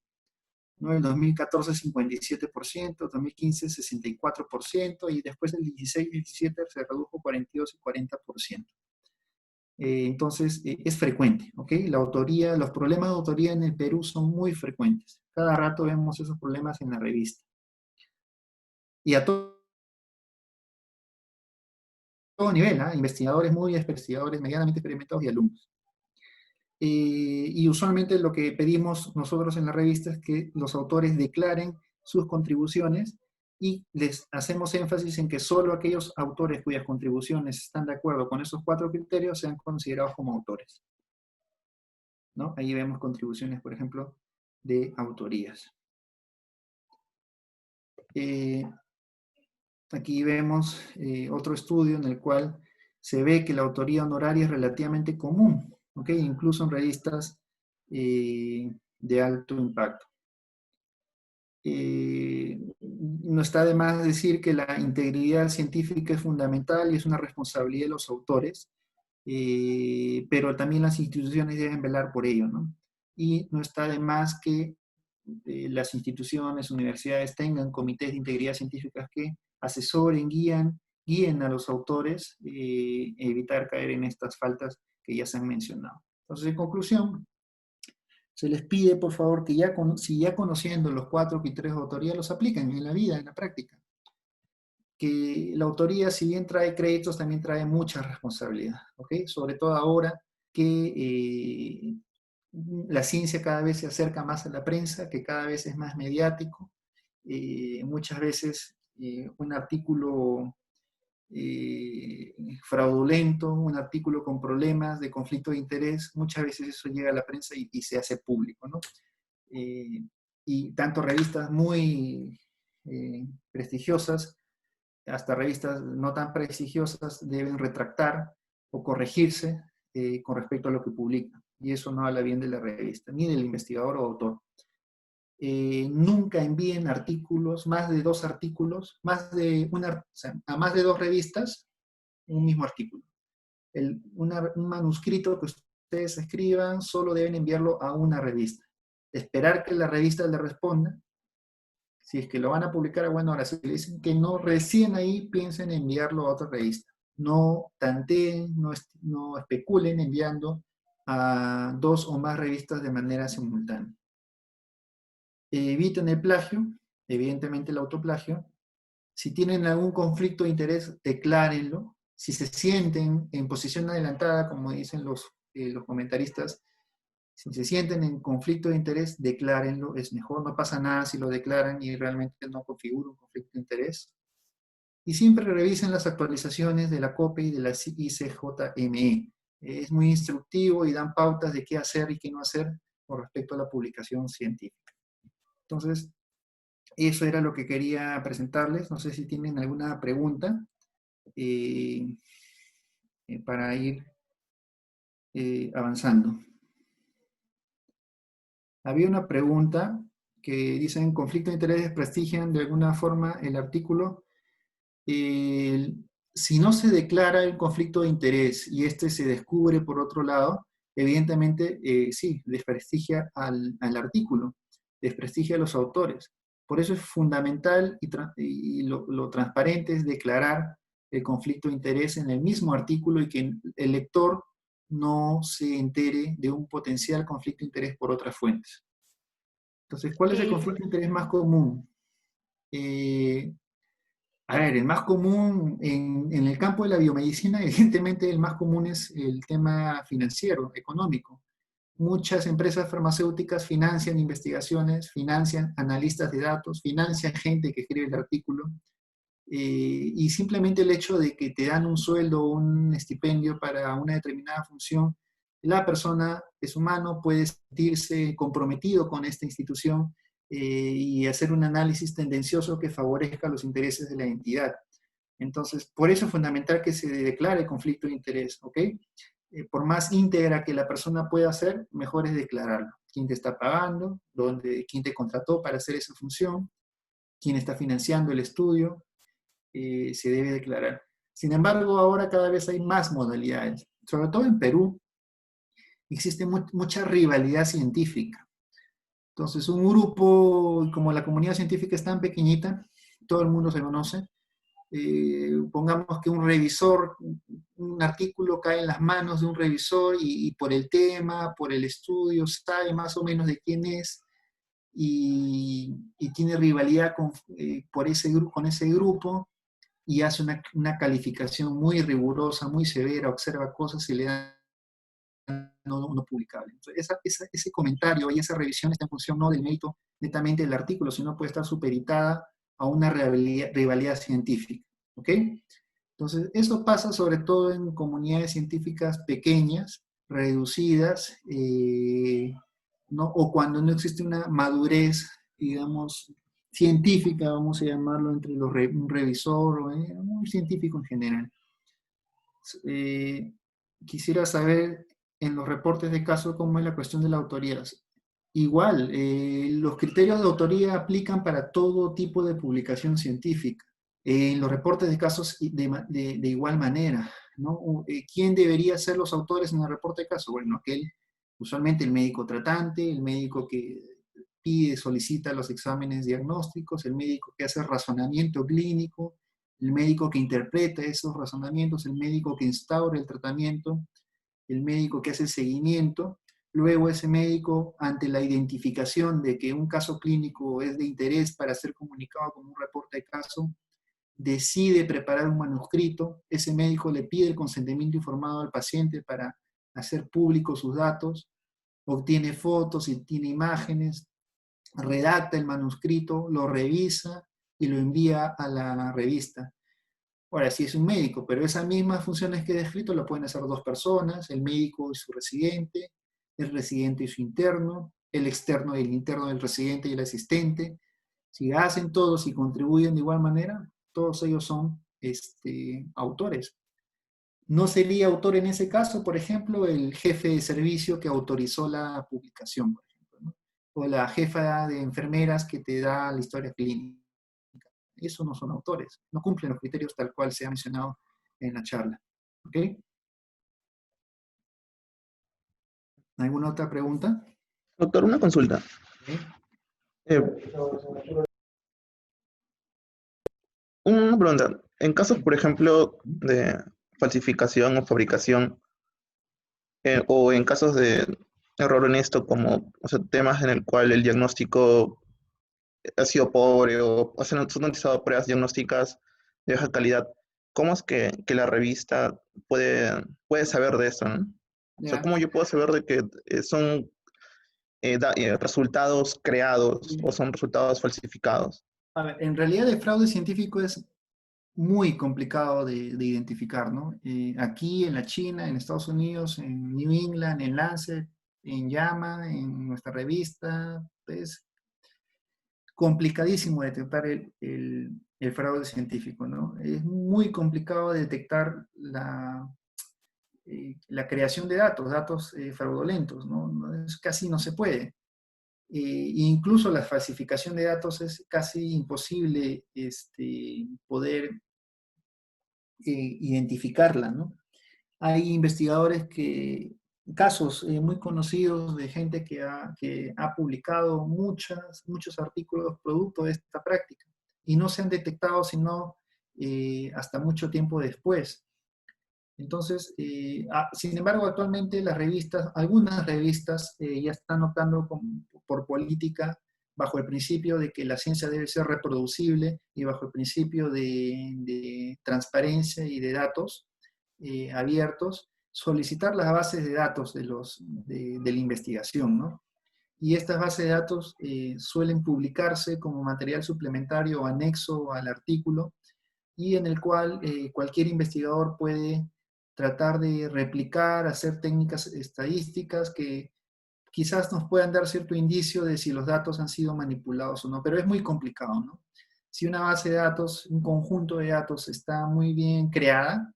S1: ¿no? El 2014 57%, 2015 64%, y después el 16 y 17 se redujo 42 y 40%. Entonces, es frecuente, ¿ok? La autoría, los problemas de autoría en el Perú son muy frecuentes. Cada rato vemos esos problemas en la revista. Y a todo nivel, ¿eh? Investigadores investigadores medianamente experimentados y alumnos. Y usualmente lo que pedimos nosotros en la revista es que los autores declaren sus contribuciones y les hacemos énfasis en que solo aquellos autores cuyas contribuciones están de acuerdo con esos 4 criterios sean considerados como autores, ¿no? Ahí vemos contribuciones, por ejemplo, de autorías. Aquí vemos otro estudio en el cual se ve que la autoría honoraria es relativamente común, ¿ok? Incluso en revistas de alto impacto. No está de más decir que la integridad científica es fundamental y es una responsabilidad de los autores, pero también las instituciones deben velar por ello, ¿no? Y no está de más que las instituciones, universidades tengan comités de integridad científica que asesoren, guíen a los autores, evitar caer en estas faltas que ya se han mencionado. Entonces, en conclusión, se les pide, por favor, que si ya conociendo los 4 criterios de autoría, los apliquen en la vida, en la práctica. Que la autoría, si bien trae créditos, también trae mucha responsabilidad, ¿ok? Sobre todo ahora que la ciencia cada vez se acerca más a la prensa, que cada vez es más mediático. Muchas veces un artículo fraudulento, un artículo con problemas de conflicto de interés, muchas veces eso llega a la prensa y se hace público, ¿no? y tanto revistas muy prestigiosas, hasta revistas no tan prestigiosas, deben retractar o corregirse con respecto a lo que publican. Y eso no habla bien de la revista, ni del investigador o autor. Nunca envíen artículos, más de 2 artículos, o sea, a más de 2 revistas, un mismo artículo. Un manuscrito que ustedes escriban, solo deben enviarlo a una revista. Esperar que la revista le responda. Si es que lo van a publicar, bueno, ahora si le dicen que no, recién ahí piensen en enviarlo a otra revista. No tanteen, no especulen enviando a 2 o más revistas de manera simultánea. Eviten el plagio, evidentemente el autoplagio. Si tienen algún conflicto de interés, declárenlo. Si se sienten en posición adelantada, como dicen los comentaristas, si se sienten en conflicto de interés, declárenlo. Es mejor, no pasa nada si lo declaran y realmente no configura un conflicto de interés. Y siempre revisen las actualizaciones de la COPE y de la ICJME. Es muy instructivo y dan pautas de qué hacer y qué no hacer con respecto a la publicación científica. Entonces, eso era lo que quería presentarles. No sé si tienen alguna pregunta para ir avanzando. Había una pregunta que dicen, ¿conflicto de interés desprestigian de alguna forma el artículo? Si no se declara el conflicto de interés y este se descubre por otro lado, evidentemente sí, desprestigia al artículo, desprestigia a los autores. Por eso es fundamental y lo transparente es declarar el conflicto de interés en el mismo artículo y que el lector no se entere de un potencial conflicto de interés por otras fuentes. Entonces, ¿cuál es el conflicto de interés más común? A ver, el más común en el campo de la biomedicina, evidentemente el más común es el tema financiero, económico. Muchas empresas farmacéuticas financian investigaciones, financian analistas de datos, financian gente que escribe el artículo, y simplemente el hecho de que te dan un sueldo o un estipendio para una determinada función, la persona es humano, puede sentirse comprometido con esta institución y hacer un análisis tendencioso que favorezca los intereses de la entidad. Entonces, por eso es fundamental que se declare conflicto de interés, ¿ok? Por más íntegra que la persona pueda hacer, mejor es declararlo. ¿Quién te está pagando? ¿Quién te contrató para hacer esa función? ¿Quién está financiando el estudio? Se debe declarar. Sin embargo, ahora cada vez hay más modalidades. Sobre todo en Perú existe mucha rivalidad científica. Entonces, un grupo, como la comunidad científica es tan pequeñita, todo el mundo se conoce, pongamos que un revisor, un artículo cae en las manos de un revisor y por el tema, por el estudio, sabe más o menos de quién es y tiene rivalidad con ese grupo y hace una calificación muy rigurosa, muy severa, observa cosas y le da no publicable. Entonces, ese comentario y esa revisión está en función no del mérito netamente del artículo, sino puede estar supeditada a una rivalidad científica. ¿Ok? Entonces, eso pasa sobre todo en comunidades científicas pequeñas, reducidas, ¿no? O cuando no existe una madurez, digamos, científica, vamos a llamarlo, entre un revisor o un científico en general. Quisiera saber en los reportes de caso cómo es la cuestión de la autoría. Igual, los criterios de autoría aplican para todo tipo de publicación científica. En los reportes de casos de igual manera, ¿no? ¿Quién debería ser los autores en el reporte de caso? Bueno, usualmente el médico tratante, el médico que solicita los exámenes diagnósticos, el médico que hace razonamiento clínico, el médico que interpreta esos razonamientos, el médico que instaura el tratamiento, el médico que hace el seguimiento. Luego ese médico, ante la identificación de que un caso clínico es de interés para ser comunicado como un reporte de caso, decide preparar un manuscrito. Ese médico le pide el consentimiento informado al paciente para hacer públicos sus datos, obtiene fotos y tiene imágenes, redacta el manuscrito, lo revisa y lo envía a la revista. Ahora, sí es un médico, pero esas mismas funciones que he descrito lo pueden hacer 2 personas, el médico y su residente, el residente y su interno, el externo y el interno del residente y el asistente. Si hacen todos y contribuyen de igual manera, todos ellos son autores. No sería autor en ese caso, por ejemplo, el jefe de servicio que autorizó la publicación, por ejemplo, ¿no? O la jefa de enfermeras que te da la historia clínica. Eso no son autores, no cumplen los criterios tal cual se ha mencionado en la charla. ¿Ok? ¿Alguna otra pregunta?
S2: Doctor, una consulta.
S1: ¿Ok?
S2: Eh, una pregunta. En casos, por ejemplo, de falsificación o fabricación, o en casos de error honesto, como o sea, temas en el cual el diagnóstico ha sido pobre o se han utilizado pruebas diagnósticas de baja calidad, ¿cómo es que la revista puede saber de eso, ¿no? O sea,
S1: Ya.
S2: ¿cómo yo puedo saber de que son resultados creados o son resultados falsificados?
S1: A ver, en realidad el fraude científico es muy complicado de identificar, ¿no? Aquí en la China, en Estados Unidos, en New England, en Lancet, en JAMA, en nuestra revista, es complicadísimo detectar el fraude científico, ¿no? Es muy complicado detectar la creación de datos fraudulentos, ¿no? Casi no se puede. Incluso la falsificación de datos es casi imposible poder identificarla, ¿no? Hay investigadores casos muy conocidos de gente que ha publicado muchos artículos producto de esta práctica y no se han detectado sino hasta mucho tiempo después. Entonces, sin embargo, actualmente algunas revistas ya están optando por política bajo el principio de que la ciencia debe ser reproducible y bajo el principio de transparencia y de datos abiertos, solicitar las bases de datos de la investigación, ¿no? Y estas bases de datos suelen publicarse como material suplementario o anexo al artículo y en el cual cualquier investigador puede tratar de replicar, hacer técnicas estadísticas que quizás nos puedan dar cierto indicio de si los datos han sido manipulados o no, pero es muy complicado, ¿no? Si una base de datos, un conjunto de datos está muy bien creada,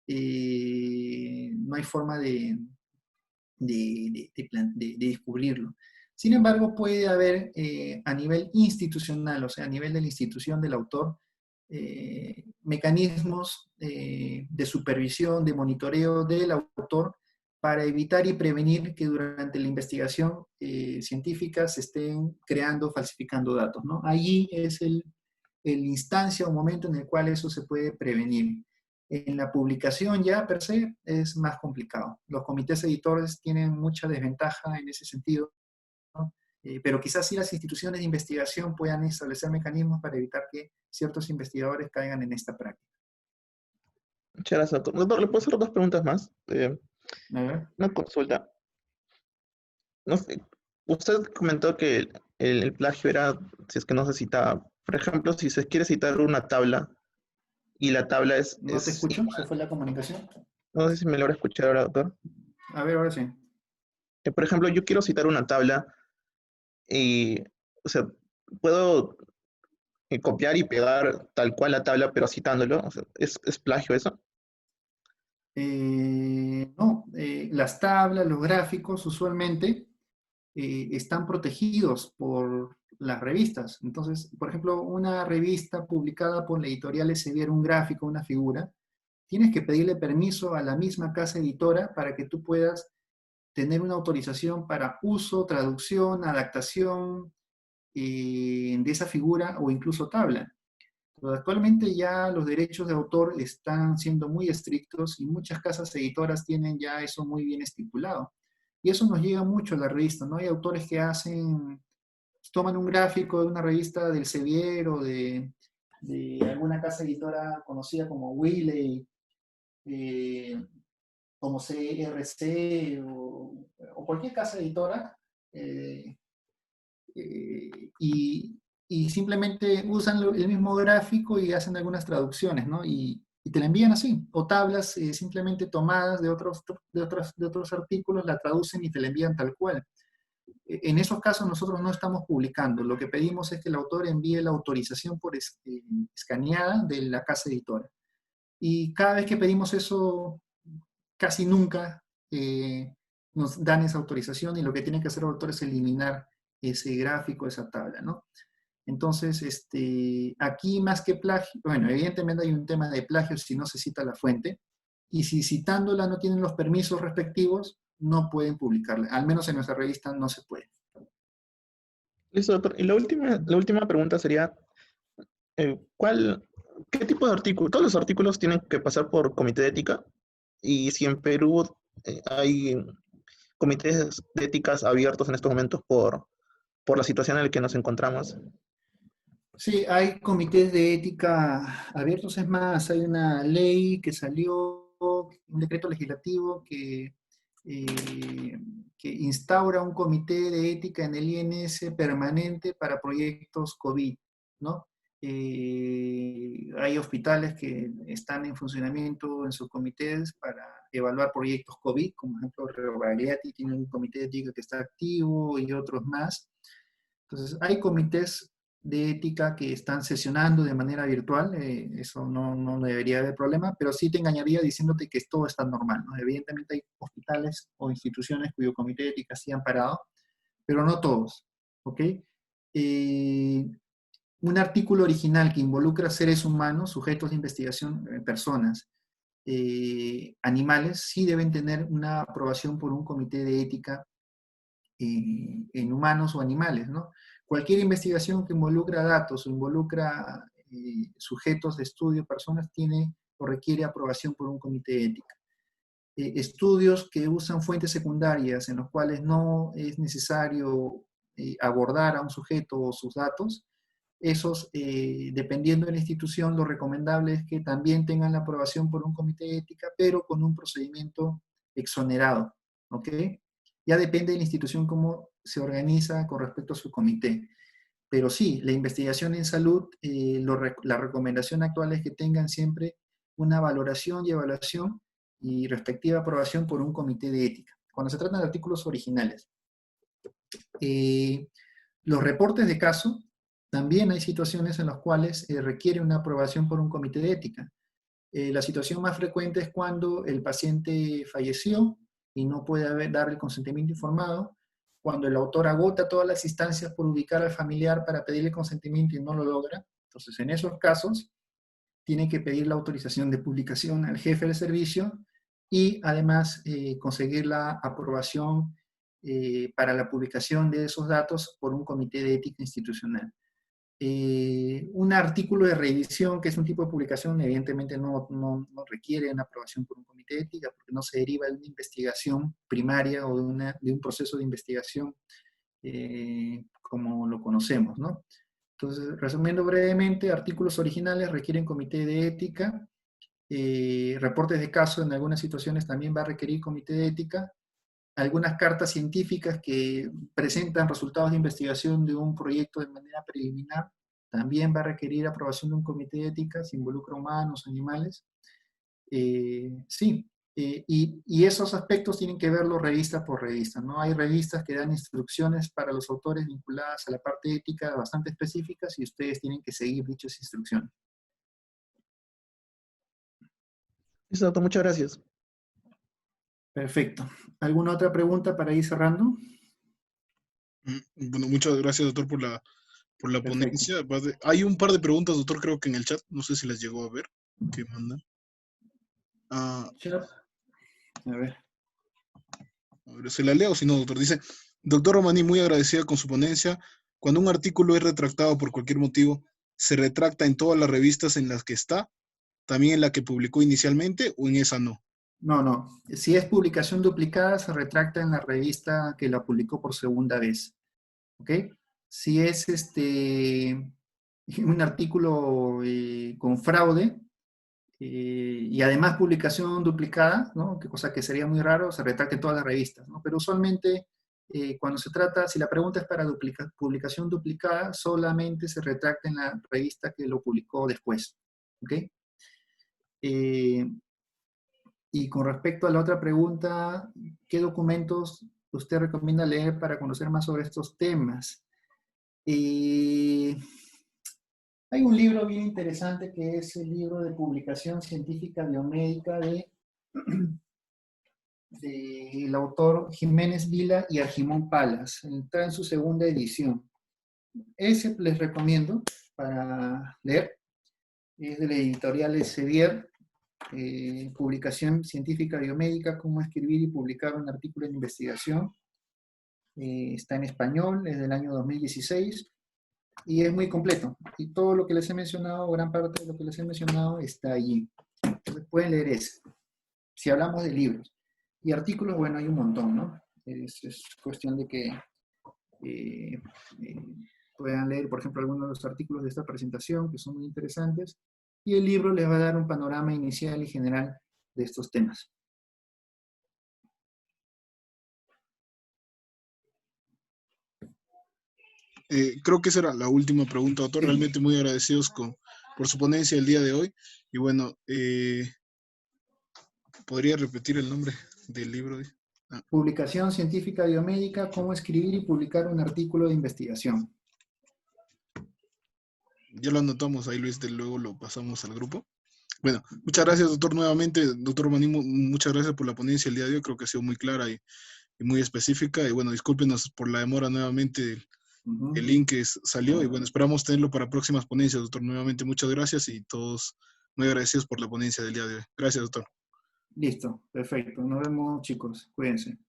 S1: no hay forma de descubrirlo. Sin embargo, puede haber a nivel institucional, o sea, a nivel de la institución del autor, mecanismos de supervisión, de monitoreo del autor para evitar y prevenir que durante la investigación científica se estén creando, falsificando datos, ¿no? Allí es el instancia o momento en el cual eso se puede prevenir. En la publicación ya per se es más complicado. Los comités editores tienen mucha desventaja en ese sentido, ¿no? Pero quizás sí las instituciones de investigación puedan establecer mecanismos para evitar que ciertos investigadores caigan en esta práctica.
S2: Muchas gracias, doctor. Doctor, ¿le puedo hacer dos preguntas más?
S1: A ver.
S2: Una consulta. No sé, usted comentó que el plagio era si es que no se citaba. Por ejemplo, si se quiere citar una tabla y la tabla
S1: ¿No te
S2: es
S1: escucho? ¿Se
S2: igual.
S1: fue la comunicación?
S2: No sé si me logra escuchar ahora, doctor.
S1: A ver, ahora sí.
S2: Por ejemplo, yo quiero citar una tabla y, o sea, puedo copiar y pegar tal cual la tabla, pero citándolo. O sea, es plagio eso?
S1: No, las tablas, los gráficos usualmente están protegidos por las revistas. Entonces, por ejemplo, una revista publicada por la editorial Elsevier, un gráfico, una figura, tienes que pedirle permiso a la misma casa editora para que tú puedas tener una autorización para uso, traducción, adaptación de esa figura o incluso tabla. Pero actualmente ya los derechos de autor están siendo muy estrictos y muchas casas editoras tienen ya eso muy bien estipulado. Y eso nos llega mucho a la revista, ¿no? Hay autores que toman un gráfico de una revista del Sevier o de alguna casa editora conocida como Wiley, eh, como CRC o cualquier casa editora, eh, y simplemente usan el mismo gráfico y hacen algunas traducciones, ¿no? Y te la envían así, o tablas simplemente tomadas de otros artículos, la traducen y te la envían tal cual. En esos casos nosotros no estamos publicando. Lo que pedimos es que el autor envíe la autorización por escaneada de la casa editora. Y cada vez que pedimos eso, casi nunca nos dan esa autorización, y lo que tiene que hacer el autor es eliminar ese gráfico, esa tabla, ¿no? Entonces, aquí más que plagio, bueno, evidentemente hay un tema de plagio si no se cita la fuente, y si citándola no tienen los permisos respectivos, no pueden publicarla. Al menos en nuestra revista no se puede.
S2: Listo, doctor. Y la última pregunta sería, ¿qué tipo de artículo? ¿Todos los artículos tienen que pasar por comité de ética? Y si en Perú hay comités de éticas abiertos en estos momentos por la situación en la que nos encontramos.
S1: Sí, hay comités de ética abiertos. Es más, hay una ley que salió, un decreto legislativo que instaura un comité de ética en el INS permanente para proyectos COVID, ¿no? Hay hospitales que están en funcionamiento en sus comités para evaluar proyectos COVID, como por ejemplo Reo Bariati tiene un comité de ética que está activo y otros más. Entonces, hay comités de ética que están sesionando de manera virtual, eso no debería haber problema, pero sí te engañaría diciéndote que todo está normal, ¿no? Evidentemente hay hospitales o instituciones cuyo comité de ética sí han parado, pero no todos, ¿ok? Eh, un artículo original que involucra seres humanos, sujetos de investigación, personas, animales, sí deben tener una aprobación por un comité de ética en humanos o animales, ¿no? Cualquier investigación que involucra datos o involucra sujetos de estudio, personas, tiene o requiere aprobación por un comité de ética. Estudios que usan fuentes secundarias en los cuales no es necesario abordar a un sujeto o sus datos, esos, dependiendo de la institución, lo recomendable es que también tengan la aprobación por un comité de ética, pero con un procedimiento exonerado, ¿ok? Ya depende de la institución cómo se organiza con respecto a su comité. Pero sí, la investigación en salud, la recomendación actual es que tengan siempre una valoración y evaluación y respectiva aprobación por un comité de ética. Cuando se trata de artículos originales. Los reportes de caso, también hay situaciones en las cuales requiere una aprobación por un comité de ética. La situación más frecuente es cuando el paciente falleció y no puede dar el consentimiento informado, cuando el autor agota todas las instancias por ubicar al familiar para pedirle consentimiento y no lo logra. Entonces, en esos casos, tiene que pedir la autorización de publicación al jefe del servicio y además conseguir la aprobación para la publicación de esos datos por un comité de ética institucional. Un artículo de revisión, que es un tipo de publicación, evidentemente no requiere una aprobación por un comité de ética porque no se deriva de una investigación primaria o de un proceso de investigación como lo conocemos, ¿no? Entonces, resumiendo brevemente, artículos originales requieren comité de ética, reportes de caso en algunas situaciones también va a requerir comité de ética, algunas cartas científicas que presentan resultados de investigación de un proyecto de manera preliminar, también va a requerir aprobación de un comité de ética, si involucra humanos, animales. Sí, y esos aspectos tienen que verlo revista por revista, ¿no? Hay revistas que dan instrucciones para los autores vinculadas a la parte ética bastante específicas y ustedes tienen que seguir dichas instrucciones.
S2: Listo, doctor, muchas gracias.
S1: Perfecto. ¿Alguna otra pregunta para ir cerrando?
S3: Bueno, muchas gracias, doctor, por la
S1: Perfecto.
S3: ponencia. Hay un par de preguntas, doctor, creo que en el chat, no sé si las llegó a ver, que mandan.
S1: A ver.
S3: A ver, se la leo, si no, doctor. Dice, doctor Romaní, muy agradecida con su ponencia. Cuando un artículo es retractado por cualquier motivo, ¿se retracta en todas las revistas en las que está? ¿También en la que publicó inicialmente o en esa no?
S1: No. Si es publicación duplicada, se retracta en la revista que la publicó por segunda vez. ¿Ok? Si es un artículo con fraude y además publicación duplicada, ¿no? Cosa que sería muy raro, se retracta en todas las revistas, ¿no? Pero usualmente cuando se trata, si la pregunta es para publicación duplicada, solamente se retracta en la revista que lo publicó después. ¿Ok? Y con respecto a la otra pregunta, ¿qué documentos usted recomienda leer para conocer más sobre estos temas? Hay un libro bien interesante que es el libro de publicación científica biomédica del autor Jiménez Vila y Argimón Palas. Está en su segunda edición. Ese les recomiendo para leer. Es de la editorial Elsevier, publicación científica biomédica, cómo escribir y publicar un artículo de investigación. Está en español, es del año 2016 y es muy completo. Y todo lo que les he mencionado, gran parte de lo que les he mencionado está allí. Entonces pueden leer ese. Si hablamos de libros. Y artículos, bueno, hay un montón, ¿no? Es cuestión de que puedan leer, por ejemplo, algunos de los artículos de esta presentación, que son muy interesantes, y el libro les va a dar un panorama inicial y general de estos temas.
S3: Creo que esa era la última pregunta, doctor. Realmente muy agradecidos por su ponencia el día de hoy. Y bueno, ¿podría repetir el nombre del libro?
S1: Publicación científica biomédica, cómo escribir y publicar un artículo de investigación.
S3: Ya lo anotamos ahí, Luis, de luego lo pasamos al grupo. Bueno, muchas gracias, doctor, nuevamente. Doctor Romaní, muchas gracias por la ponencia el día de hoy. Creo que ha sido muy clara y muy específica. Y bueno, discúlpenos por la demora nuevamente. El link salió y bueno, esperamos tenerlo para próximas ponencias, doctor. Nuevamente, muchas gracias y todos muy agradecidos por la ponencia del día de hoy. Gracias, doctor.
S1: Listo, perfecto. Nos vemos, chicos. Cuídense.